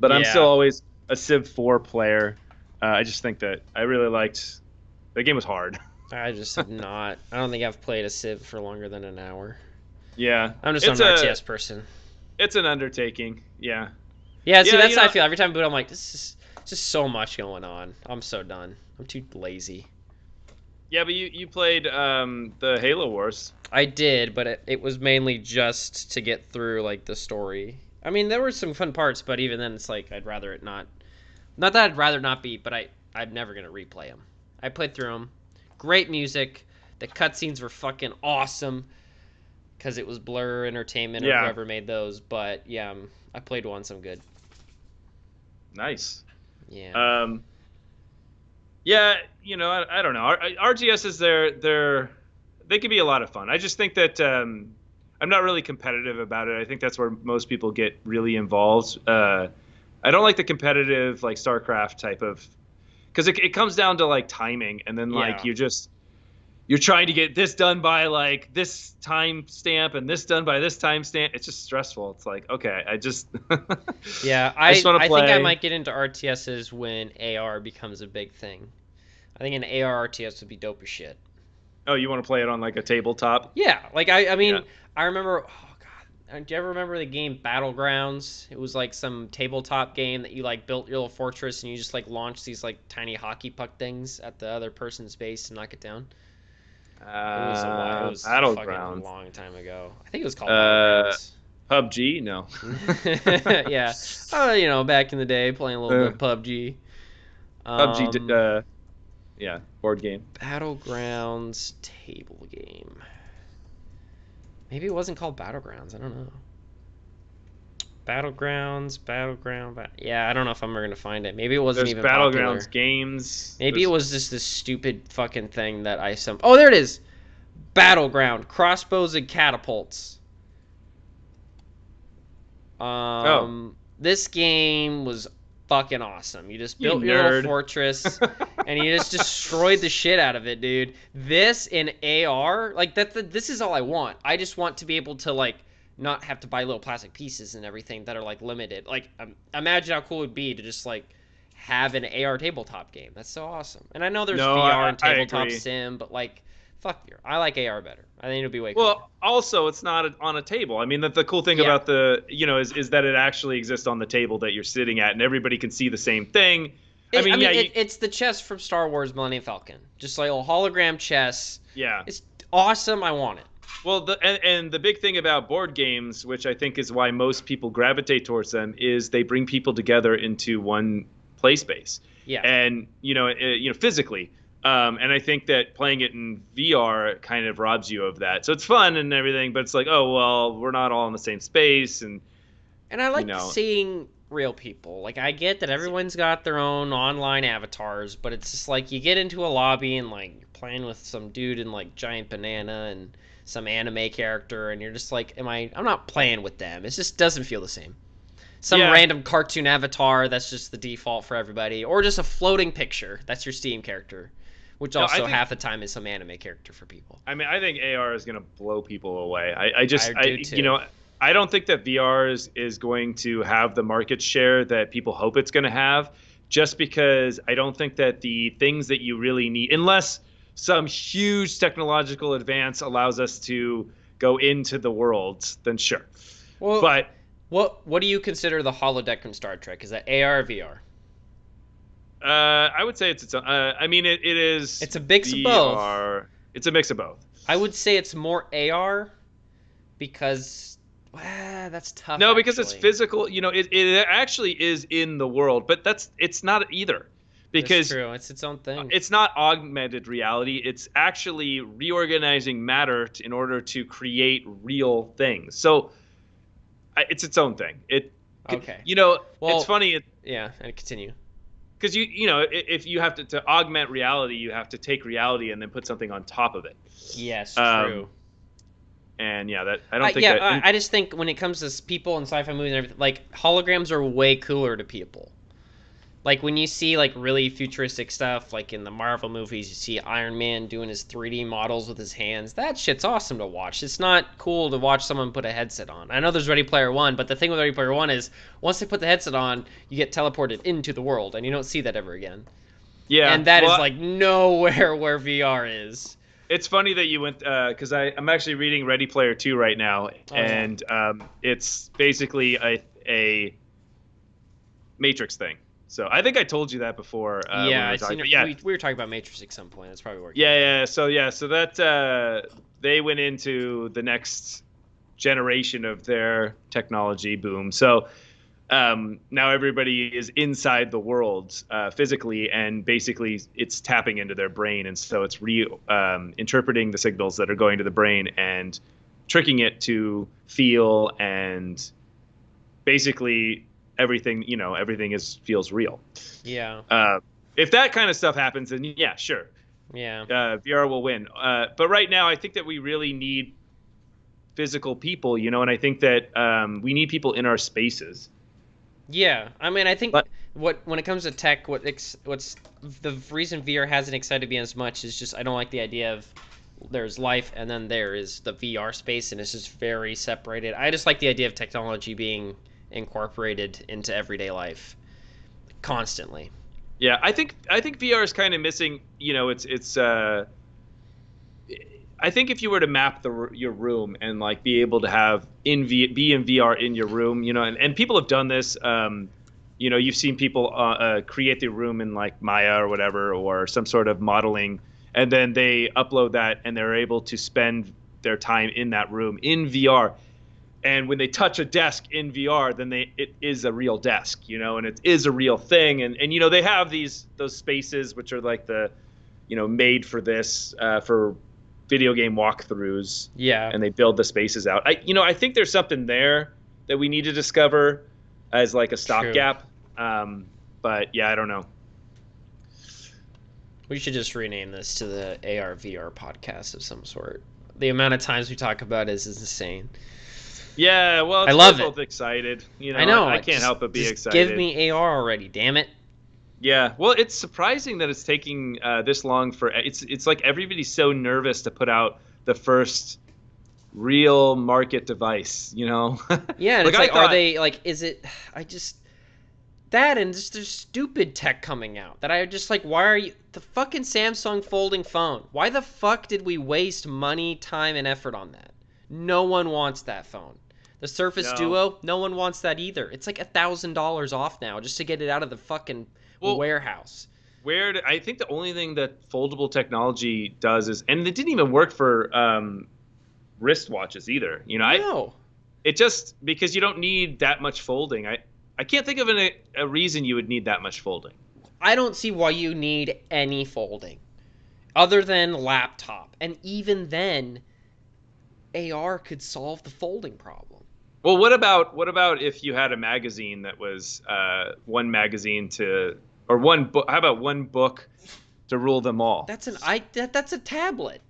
But I'm still Yeah, always a Civ 4 player. I just think that I really liked the game was hard. I just have not. I don't think I've played a Civ for longer than an hour. Yeah, I'm just not it's an a RTS person. it's an undertaking. Yeah, Yeah, see, yeah, that's how I feel every time I boot. I'm like, this is just so much going on. I'm so done. I'm too lazy. yeah. But you played the Halo Wars. I did, but it was mainly just to get through like the story. I mean, there were some fun parts, but even then, it's like I'd rather it not. Not that I'd rather not be, but I'm never gonna replay them. I played through them. Great music. The cutscenes were fucking awesome because it was Blur Entertainment or Yeah, whoever made those. But yeah, I played once. I'm good. nice. Yeah. Um, yeah, I don't know. RTSs they can be a lot of fun. I just think that I'm not really competitive about it. I think that's where most people get really involved. I don't like the competitive like StarCraft type of because it comes down to like timing and then like Yeah. you're trying to get this done by like this time stamp and this done by this time stamp. It's just stressful. It's like, okay, I just Yeah, I just want to I think I play. might get into RTSs when AR becomes a big thing. I think an AR RTS would be dope as shit. Oh, you want to play it on like a tabletop? Yeah, like I Yeah. mean, I remember. Oh god, do you ever remember the game Battlegrounds? It was like some tabletop game that you like built your little fortress and you just like launch these like tiny hockey puck things at the other person's base and knock it down. It was a while. It was a fucking Battlegrounds. long time ago. I think it was called Uh, Battlegrounds. PUBG? No. Yeah. Oh, back in the day, playing a little bit of PUBG. PUBG. Um, Yeah, board game. Battlegrounds table game. Maybe it wasn't called Battlegrounds. I don't know. Yeah, I don't know if I'm ever gonna find it. Maybe it wasn't There's even popular. Battlegrounds games. Maybe it was just this stupid fucking thing that I some. Oh, there it is. Battleground crossbows and catapults. Oh, This game was fucking awesome. You just you built your little nerd. fortress and you just destroyed the shit out of it, dude. This in AR, like this is all I want. I just want to be able to like not have to buy little plastic pieces and everything that are like limited. Like imagine how cool it would be to just like have an AR tabletop game. That's so awesome. And I know there's No, VR and I tabletop agree. sim, but like fuck VR. I like AR better. I think it'll be way cooler. Well, also it's not on a table. I mean, the cool thing Yeah. about is that it actually exists on the table that you're sitting at, and everybody can see the same thing. I mean, yeah, it's the chess from Star Wars Millennium Falcon. Just like a hologram chess. yeah. It's awesome. I want it. Well, and the big thing about board games, which I think is why most people gravitate towards them, is they bring people together into one play space. Yeah. And physically. And I think that playing it in VR kind of robs you of that. So it's fun and everything, but it's like, oh well, we're not all in the same space, and And I like know. seeing real people. Like I get that everyone's got their own online avatars, but it's just like you get into a lobby and like you're playing with some dude in like giant banana and some anime character and you're just like, I'm not playing with them. It just doesn't feel the same. some random cartoon avatar that's just the default for everybody, or just a floating picture that's your Steam character, which also half the time is some anime character for people. I mean, I think AR is going to blow people away. I do too. I don't think that VR is going to have the market share that people hope it's going to have, just because I don't think that the things that you really need, unless some huge technological advance allows us to go into the world, then sure. Well, but what do you consider the holodeck from Star Trek? Is that AR or VR? I would say it's its own. I mean, it is. It's a mix of both. It's a mix of both. I would say it's more AR because that's tough. No, because it's physical. It actually is in the world, but it's not either. Because that's true. It's its own thing. It's not augmented reality. It's actually reorganizing matter in order to create real things. So it's its own thing. Okay. It's funny. And continue. Because if you have to augment reality, you have to take reality and then put something on top of it. Yes, true. And I just think when it comes to people in sci-fi movies and everything, like holograms are way cooler to people. Like when you see like really futuristic stuff, like in the Marvel movies, you see Iron Man doing his 3D models with his hands. That shit's awesome to watch. It's not cool to watch someone put a headset on. I know there's Ready Player One, but the thing with Ready Player One is once they put the headset on, you get teleported into the world, and you don't see that ever again. Yeah, and that is like nowhere where VR is. It's funny that you went because I'm actually reading Ready Player 2 right now, and it's basically a Matrix thing. So I think I told you that before. We were talking about Matrix at some point. That's probably working. So that they went into the next generation of their technology boom. So now everybody is inside the world physically, and basically it's tapping into their brain, and so it's interpreting the signals that are going to the brain and tricking it to feel, and basically everything feels real. Yeah. If that kind of stuff happens, then yeah, sure. Yeah. VR will win. But right now, I think that we really need physical people, and I think that we need people in our spaces. Yeah, I mean, I think when it comes to tech, what's the reason VR hasn't excited me as much is just I don't like the idea of there's life and then there is the VR space, and it's just very separated. I just like the idea of technology being incorporated into everyday life constantly. Yeah, I think VR is kind of missing. It's. I think if you were to map your room and like be able to have be in VR in your room, and people have done this. You've seen people create the room in like Maya or whatever, or some sort of modeling, and then they upload that, and they're able to spend their time in that room in VR. And when they touch a desk in VR, then it is a real desk, and it is a real thing. And they have those spaces which are like the, made for this, for video game walkthroughs. Yeah. And they build the spaces out. I think there's something there that we need to discover as like a stopgap. But yeah, I don't know. We should just rename this to the AR VR podcast of some sort. The amount of times we talk about it is insane. Yeah, well, I love both excited. I know. I can't help but be excited. Give me AR already, damn it. Yeah, well, it's surprising that it's taking this long for. It's like everybody's so nervous to put out the first real market device. Yeah, and it's like, are they like? Is it? That and just there's stupid tech coming out that I just like. Why are you the fucking Samsung folding phone? Why the fuck did we waste money, time, and effort on that? No one wants that phone. The Surface Duo, no one wants that either. It's like $1,000 off now just to get it out of the fucking warehouse. I think the only thing that foldable technology does is, and it didn't even work for wristwatches either. No. It just because you don't need that much folding. I can't think of a reason you would need that much folding. I don't see why you need any folding other than laptop, and even then, AR could solve the folding problem. Well, what about if you had a magazine that was one magazine or one book? How about one book to rule them all? That's a tablet.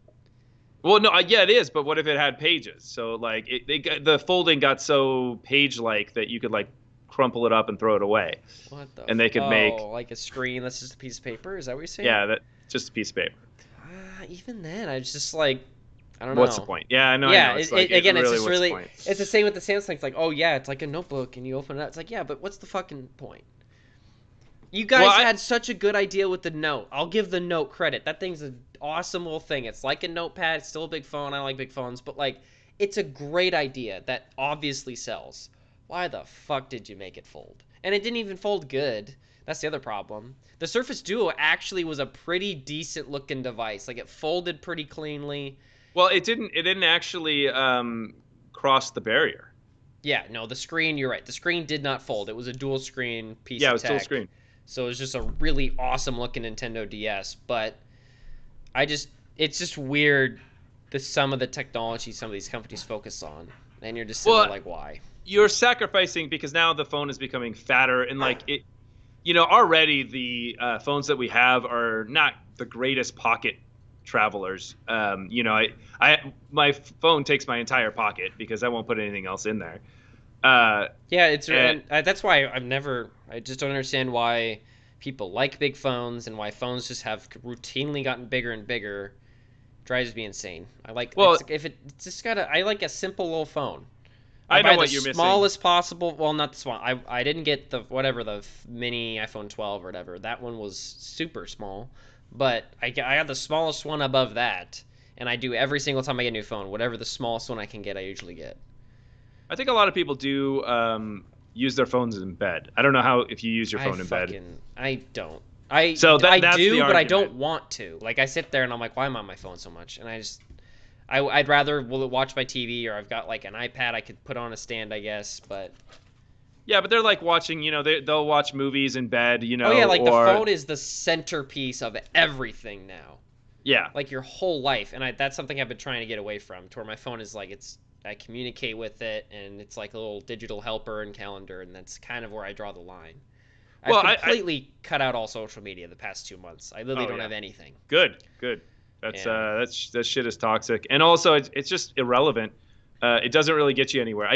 Well, no, yeah, it is. But what if it had pages? So like the folding got so page-like that you could like crumple it up and throw it away, What the? and they could make Like a screen that's just a piece of paper? Is that what you're saying? yeah, that just a piece of paper. Even then, I was just like, I don't What's the know. point? Yeah, I know. Yeah, It's like again, it's really just what's the really, point? it's the same with the Samsung. It's like, oh yeah, it's like a notebook, and you open it up. It's like, yeah, but what's the fucking point? You guys Well, had such a good idea with the Note. I'll give the Note credit. That thing's an awesome little thing. It's like a notepad. It's still a big phone. I like big phones, but like, it's a great idea that obviously sells. Why the fuck did you make it fold? And it didn't even fold good. That's the other problem. The Surface Duo actually was a pretty decent looking device. Like it folded pretty cleanly. well, it didn't. It didn't actually cross the barrier. Yeah, no, the screen, you're right. The screen did not fold. It was a dual screen piece Yeah, it of was dual tech. screen. So it was just a really awesome looking Nintendo DS, but it's just weird some of the technology some of these companies focus on. And you're just sitting there Well, like, why? you're sacrificing because now the phone is becoming fatter and like it. Already the phones that we have are not the greatest pocket travelers. My phone takes my entire pocket because I won't put anything else in there. Yeah, And that's why I just don't understand why people like big phones and why phones just have routinely gotten bigger and bigger. Drives me insane. well, if it's just I like a simple little phone. I know Buy what the you're missing. smallest possible. Well, not the small. I didn't get the mini iPhone 12 or whatever. That one was super small, but I got the smallest one above that, and I do every single time I get a new phone. Whatever the smallest one I can get, I usually get. I think a lot of people do use their phones in bed. I don't know how if you use your phone in bed. I don't. I That's do, the but I argument. don't want to. Like I sit there and I'm like, why am I on my phone so much? And I'd rather watch my TV, or I've got like an iPad I could put on a stand, I guess. But Yeah, but they're like watching. They'll watch movies in bed. oh yeah, like the or phone is the centerpiece of everything now. yeah. Like your whole life, and that's something I've been trying to get away from. To where my phone is like I communicate with it, and it's like a little digital helper and calendar, and that's kind of where I draw the line. Well, I've completely cut out all social media the past 2 months. I literally don't have anything. Good. That shit is toxic, and also it's just irrelevant. It doesn't really get you anywhere.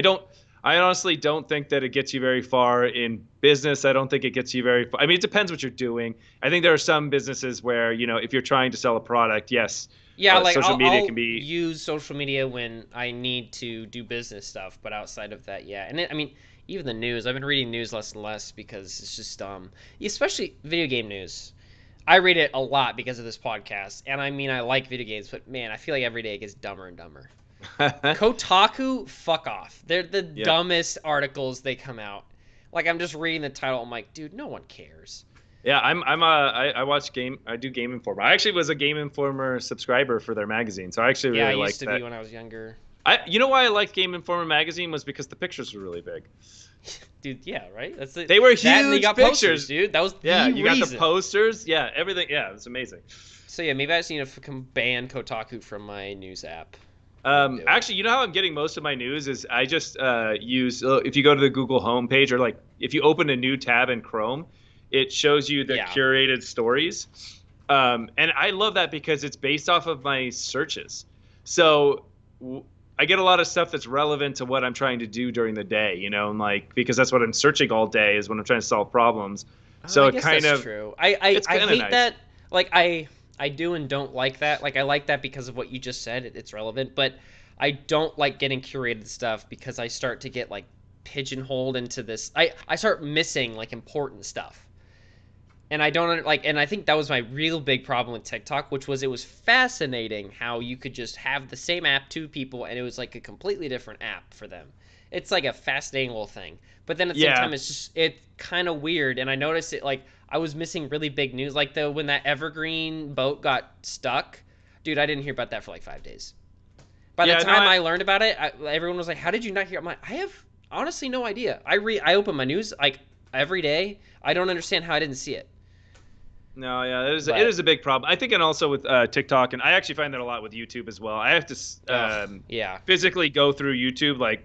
I honestly don't think that it gets you very far in business. I don't think it gets you very far. I mean, it depends what you're doing. I think there are some businesses where if you're trying to sell a product, yes, Yeah, like social media I'll can be. use social media when I need to do business stuff, but outside of that, yeah. And I mean, even the news. I've been reading news less and less because it's just especially video game news. I read it a lot because of this podcast, and I mean, I like video games, but man, I feel like every day it gets dumber and dumber. Kotaku, fuck off. They're the dumbest articles they come out. Like I'm just reading the title, I'm like, dude, no one cares. Yeah, I watch I do Game Informer. I actually was a Game Informer subscriber for their magazine, so I actually really liked that. I used to be when I was younger. You know why I liked Game Informer magazine was because the pictures were really big. Dude, yeah, right. They were huge got pictures, posters, dude. That was you reason. got the posters, everything. Yeah, it was amazing. So yeah, maybe I just need to ban Kotaku from my news app. Actually, you know how I'm getting most of my news is I just use if you go to the Google homepage or like if you open a new tab in Chrome, it shows you the curated stories, and I love that because it's based off of my searches. So I get a lot of stuff that's relevant to what I'm trying to do during the day, and like because that's what I'm searching all day is when I'm trying to solve problems. So I it guess kind that's of true. I hate nice. that. Like I do and don't like that. Like I like that because of what you just said. It's relevant, but I don't like getting curated stuff because I start to get like pigeonholed into this. I start missing like important stuff. And I don't like, and I think that was my real big problem with TikTok, which was it was fascinating how you could just have the same app to people and it was like a completely different app for them. It's like a fascinating little thing. But then at the same time, it's kind of weird. And I noticed it, like, I was missing really big news. Like, when that Evergreen boat got stuck, dude, I didn't hear about that for like 5 days. By the time I learned about it, everyone was like, how did you not hear? I'm like, I have honestly no idea. I open my news, like, every day. I don't understand how I didn't see it. No, yeah, it is a big problem. I think, and also with TikTok, and I actually find that a lot with YouTube as well. I have to physically go through YouTube. Like,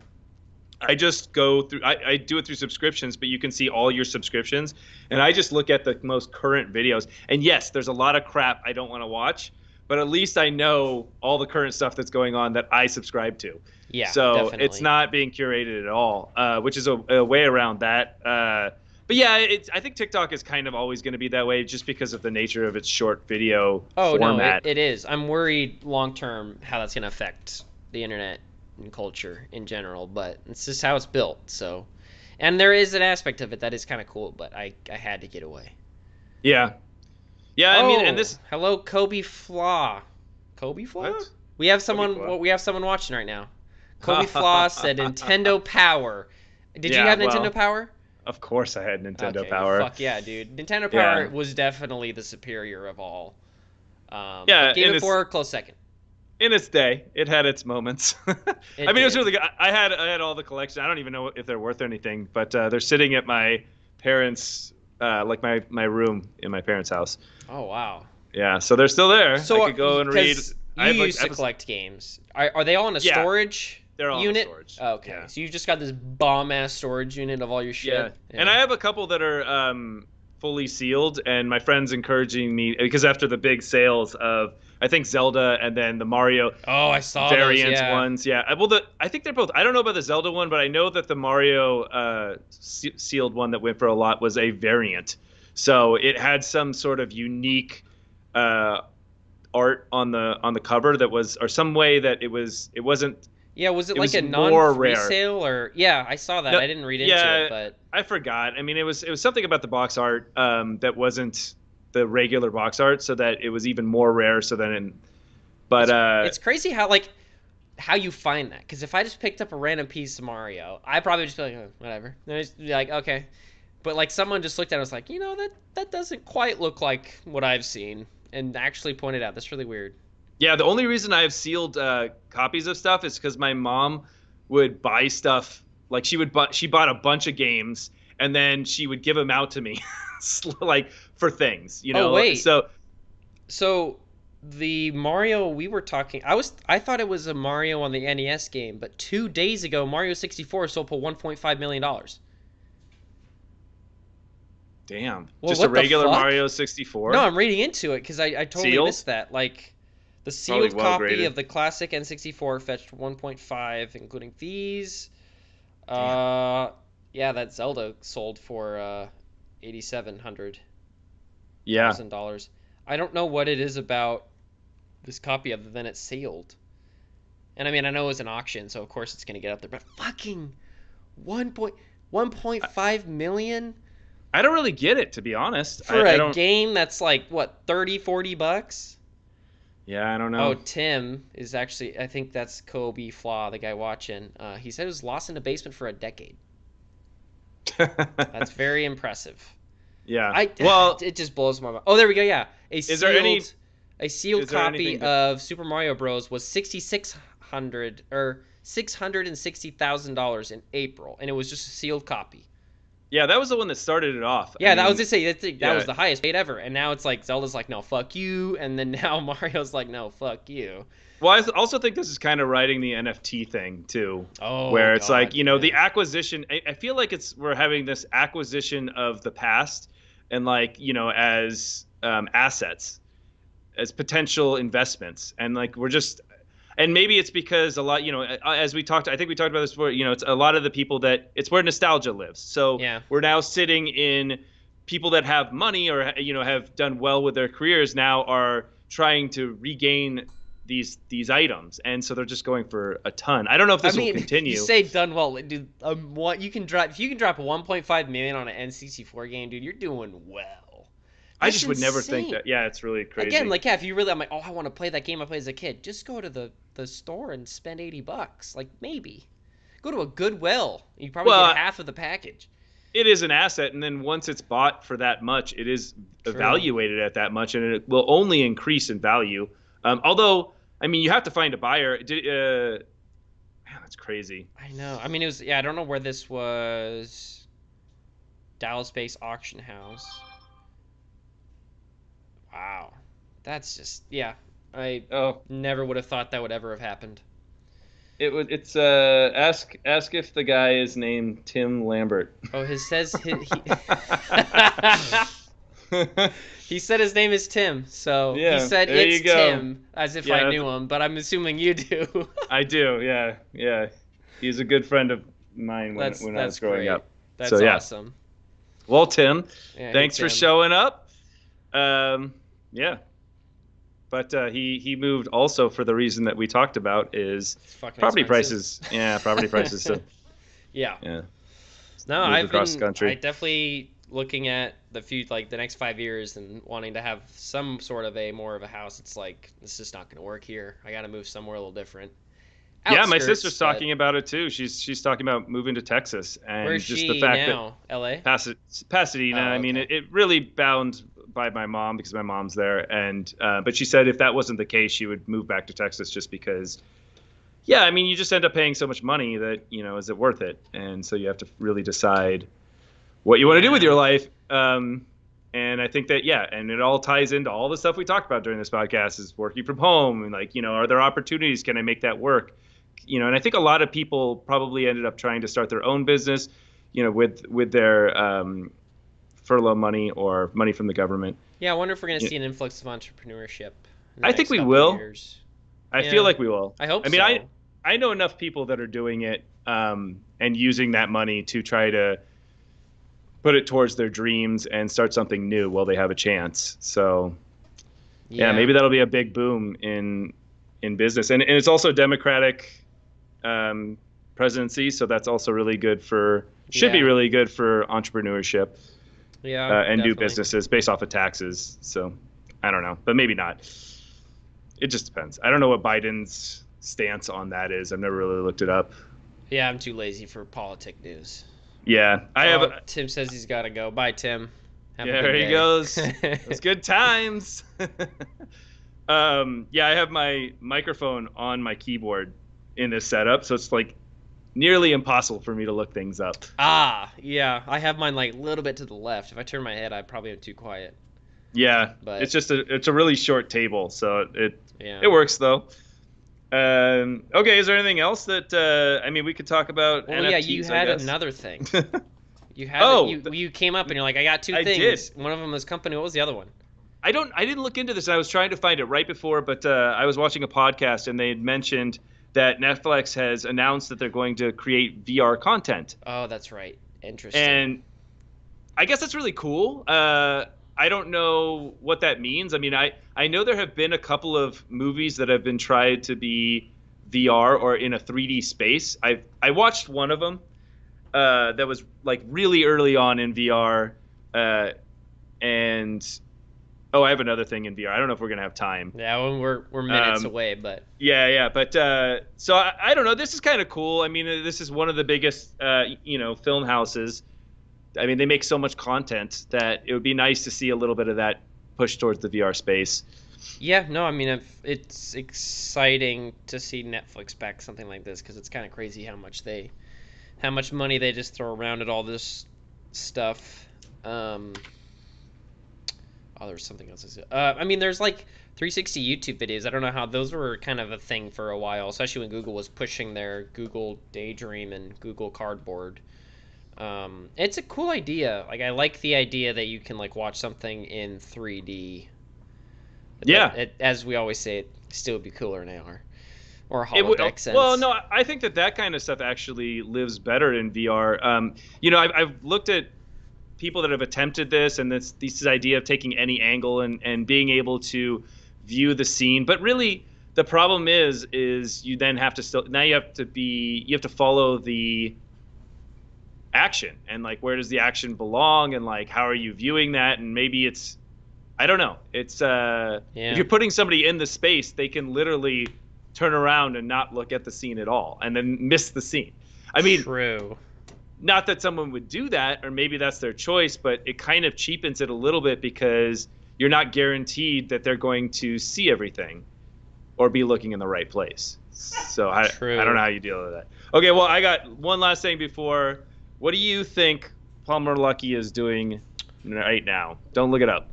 I just go through. I do it through subscriptions, but you can see all your subscriptions, and I just look at the most current videos. And yes, there's a lot of crap I don't want to watch, but at least I know all the current stuff that's going on that I subscribe to. Yeah, So it's definitely. not being curated at all, which is a way around that. But yeah, I think TikTok is kind of always going to be that way just because of the nature of its short video Oh no, format. it is. I'm worried long term how that's gonna affect the internet and culture in general, but it's just how it's built. So, and there is an aspect of it that is kind of cool, but I had to get away. Yeah. Yeah, I mean, and Oh, this hello, Kobe Flaw. Kobe Flaw? what? We have Kobe someone. Flaw. Well, we have someone watching right now. Kobe Flaw said Nintendo Power. Did you Yeah, have Nintendo well, Power? of course I had Nintendo Okay, Power. fuck yeah, dude. Nintendo Power Yeah. was definitely the superior of all. Yeah, But Game Boy close second. in its day, it had its moments. I It mean, it was did. really good. I had all the collection. I don't even know if they're worth anything, but they're sitting at my parents' like my room in my parents' house. Oh wow. Yeah, so they're still there. I So, could go and read. because I you have like used to collect games, are they all in a yeah, storage they're all in the unit? storage. Okay, Yeah, so you've just got this bomb ass storage unit of all your yeah, shit. and Yeah. I have a couple that are fully sealed, and my friends encouraging me because after the big sales of I think Zelda and then the Mario Oh, I saw those. variant Yeah. ones. Yeah. Well, I think they're both. I don't know about the Zelda one, but I know that the Mario sealed one that went for a lot was a variant. So it had some sort of unique uh, art on the cover that was, or some way that it wasn't. Yeah. Was it It like was a more non-free rare. sale or? Yeah, I saw that. No, I didn't read into it, yeah, but I forgot. I mean, it was something about the box art that wasn't the regular box art, so that it was even more rare. So then, but it's it's crazy how you find that. Because if I just picked up a random piece of Mario, I'd probably just be like, oh, whatever. And I'd just be like, okay. But like someone just looked at it and was like, that doesn't quite look like what I've seen, and actually pointed out that's really weird. yeah, the only reason I have sealed copies of stuff is because my mom would buy stuff. Like she bought a bunch of games and then she would give them out to me, like for things, you Oh know. wait, So so the Mario we were talking, I thought it was a Mario on the NES game, but 2 days ago Mario 64 sold for 1.5 million dollars. damn, Well, just a what the regular fuck? Mario No, 64 I'm reading into it because I totally sealed, missed that. Like, the probably sealed well copy of graded. the classic N64 fetched 1.5, including fees. Damn. Uh, yeah, that Zelda sold for Yeah. $87,000. I don't know what it is about this copy other than it's sealed. And I mean, I know it was an auction, so of course it's gonna get up there. But fucking 1.5 million I don't really get it, to be honest. for I a don't. game that's like what 30-40 bucks. Yeah, I don't Oh, know. Tim is actually, I think that's Kobe Flaw, the guy watching. He said it was lost in a basement for a decade. That's very impressive. Yeah. I Well, it just blows my mind. Oh, there we go. Yeah, a is there any? sealed Is there copy anything that? of Super Mario Bros. Was 6,600 or $660,000 in April, and it was just a sealed copy. Yeah, that was the one that started it off. I Yeah, that was mean, to say that was yeah. the highest paid ever, and now it's like Zelda's like no fuck you, and then now Mario's like no fuck you. Well, I also think this is kind of riding the NFT thing too, Oh where it's like, God, the yeah. acquisition. I feel like we're having this acquisition of the past, and like, as assets, as potential investments, and like we're just, and maybe it's because a lot, as I think we talked about this before. It's a lot of the people that it's where nostalgia lives. So Yeah. we're now sitting in people that have money or have done well with their careers now are trying to regain these items, and so they're just going for a ton. I don't know if I this will mean, you continue. say done well, dude. What you can drop if you can drop 1.5 million on an N64 game, dude, you're doing well. I That's just would never think insane. that. Yeah, it's really crazy. Again, like yeah, if you really, I'm like, oh, I want to play that game I played as a kid. Just go to the store and spend $80. Like maybe, go to a Goodwill. You probably Well, get half of the package. it is an asset, and then once it's bought for that much, it is True. evaluated at that much, and it will only increase in value. Although, I mean, you have to find a buyer. Man, that's crazy. I know. I mean, it was yeah. I don't know where this was. Dallas-based auction house. Wow, that's just yeah. I Oh, never would have thought that would ever have happened. it's ask if the guy is named Tim Lambert. Oh, his says he He said his name is Tim, so he Yeah, said there it's you go. Tim, as if I Yeah, knew him, but I'm assuming you do. I do. Yeah, yeah. He's a good friend of mine when I was That's growing great. up. So That's yeah. awesome. Well, Tim, Yeah, hey thanks for Tim. showing up. Yeah, but he moved also for the reason that we talked about is It's fucking property expensive. prices. Yeah, property prices. So Yeah. yeah, No, moved across the I country. definitely looking at the few like the next 5 years and wanting to have some sort of a more of a house. It's like this is not going to work here. I got to move somewhere a little different. Yeah, my Outskirts, sister's but talking about it too. She's talking about moving to Texas, where's and just the she fact that now? L.A. Pasadena. Oh, I mean, okay. it really bound by my mom because my mom's there, and but she said if that wasn't the case, she would move back to Texas just because. Yeah, I mean, you just end up paying so much money that is it worth it? And so you have to really decide what you want to do with Yeah. your life. And I think that and it all ties into all the stuff we talked about during this podcast is working from home and like are there opportunities? Can I make that work? And I think a lot of people probably ended up trying to start their own business, with their furlough money or money from the government. Yeah, I wonder if we're going to Yeah, see an influx of entrepreneurship in the I think next we couple of will. years. I feel Yeah, like we will. I hope I mean, I so. I know enough people that are doing it and using that money to try to put it towards their dreams and start something new while they have a chance. So yeah, Yeah. maybe that'll be a big boom in business, and it's also Democratic presidency, so that's also really good for should be Yeah. really good for entrepreneurship Yeah, and new definitely. businesses based off of taxes. So I don't know, but maybe not. It just depends. I don't know what Biden's stance on that is. I've never really looked it up. Yeah, I'm too lazy for politic news. Yeah, I have. Oh, Tim says he's got to go. Bye, Tim. Have a Yeah, good there he goes. day. Those good times. Yeah, I have my microphone on my keyboard in this setup, so it's like nearly impossible for me to look things up. Ah, yeah. I have mine like a little bit to the left. If I turn my head, I probably am too quiet. Yeah, But it's just a really short table, so it yeah. works though. Okay, is there anything else that I mean we could talk about Well, yeah, you NFTs, I had guess. another thing. You had Oh, you came up and you're like, I got two I did. things. One of them was company. What was the other one? I didn't look into this. I was trying to find it right before, but I was watching a podcast and they had mentioned that Netflix has announced that they're going to create VR content. Oh, that's right. Interesting. And I guess that's really cool. I don't know what that means. I mean, I know there have been a couple of movies that have been tried to be VR or in a 3D space. I watched one of them that was like really early on in VR, and oh, I have another thing in VR. I don't know if we're gonna have time. Yeah, when we're minutes Um, away, but yeah. But so I don't know. This is kind of cool. I mean, this is one of the biggest film houses. I mean, they make so much content that it would be nice to see a little bit of that push towards the VR space. yeah, no, I mean, it's exciting to see Netflix back something like this because it's kind of crazy how much money they just throw around at all this stuff. Oh, there's something else. I mean, there's like 360 YouTube videos. I don't know how those were kind of a thing for a while, especially when Google was pushing their Google Daydream and Google Cardboard. It's a cool idea. Like, I like the idea that you can like watch something in 3D. Yeah, As we always say, it still would be cooler in AR or it would. holodeck sense. Well, no, I think that kind of stuff actually lives better in VR. I've looked at people that have attempted this and this idea of taking any angle and being able to view the scene, but really the problem is you then have to you have to follow the action and like where does the action belong and like how are you viewing that, and maybe it's I don't know, it's if Yeah. you're putting somebody in the space they can literally turn around and not look at the scene at all and then miss the scene. I mean, True. not that someone would do that, or maybe that's their choice, but it kind of cheapens it a little bit because you're not guaranteed that they're going to see everything or be looking in the right place. So I don't know how you deal with that. Okay, well, I got one last thing before. What do you think Palmer Luckey is doing right now? Don't look it up.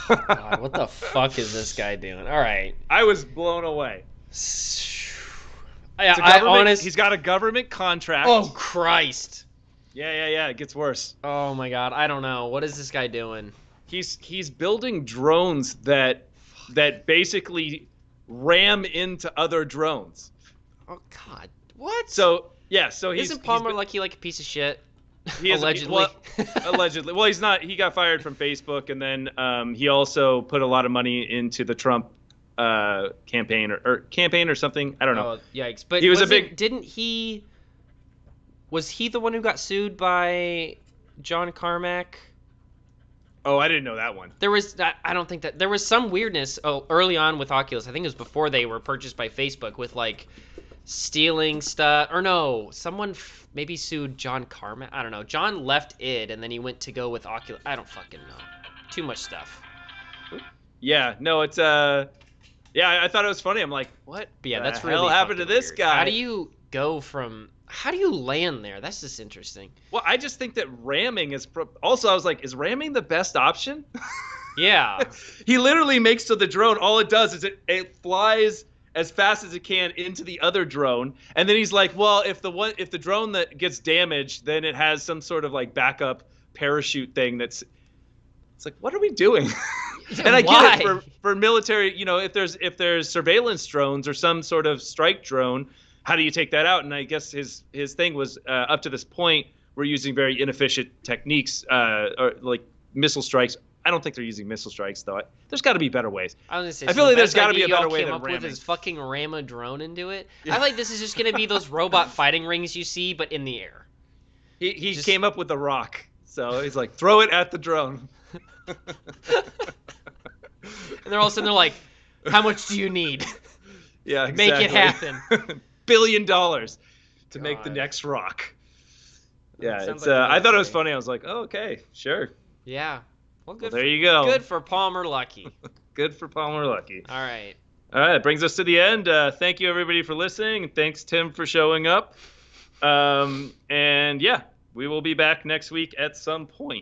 God, what the fuck is this guy doing? All right. I was blown away. He's got a government contract. Oh Christ. Yeah. It gets worse. Oh my God. I don't know. What is this guy doing? he's building drones that basically ram into other drones. Oh God, what? So yeah, so isn't Palmer Luckey like a piece of shit? He is, allegedly. Allegedly. Well, he's not. He got fired from Facebook, and then he also put a lot of money into the Trump campaign or something. I don't know. Oh, yikes! But he was a big. Didn't he? Was he the one who got sued by John Carmack? Oh, I didn't know that one. There was. I don't think that there was some weirdness early on with Oculus. I think it was before they were purchased by Facebook with like stealing stuff. Or no, someone maybe sued John Carmack. I don't know. John left id and then he went to go with Oculus. I don't fucking know. Too much stuff. Yeah. No, it's yeah, I thought it was funny. I'm like, what? But yeah, that's the really hell happened to this weird. guy? How do you go from? How do you land there? That's just interesting. Well, I just think that ramming is also. I was like, is ramming the best option? Yeah. He literally makes so the drone. All it does is it flies as fast as it can into the other drone, and then he's like, well, if the drone that gets damaged, then it has some sort of like backup parachute thing. It's like, what are we doing? And I get it for military, if there's surveillance drones or some sort of strike drone, how do you take that out? And I guess his thing was up to this point, we're using very inefficient techniques, or like missile strikes. I don't think they're using missile strikes though. There's got to be better ways. I feel like there's got to be a better way than up ramming. With his fucking ram a drone into it. Yeah. I feel like this is just gonna be those robot fighting rings you see, but in the air. He came up with the rock, so he's like, throw it at the drone. And they're all of a sudden they're like, how much do you need? Yeah, exactly. Make it happen. $1 billion to make the next rock. Yeah, it's like I thought it was funny. I was like, oh, okay, sure. Yeah. Well, good. Well, there you go. Good for Palmer Luckey. Good for Palmer Luckey. All right. All right, that brings us to the end. Thank you, everybody, for listening. Thanks, Tim, for showing up. And yeah, we will be back next week at some point.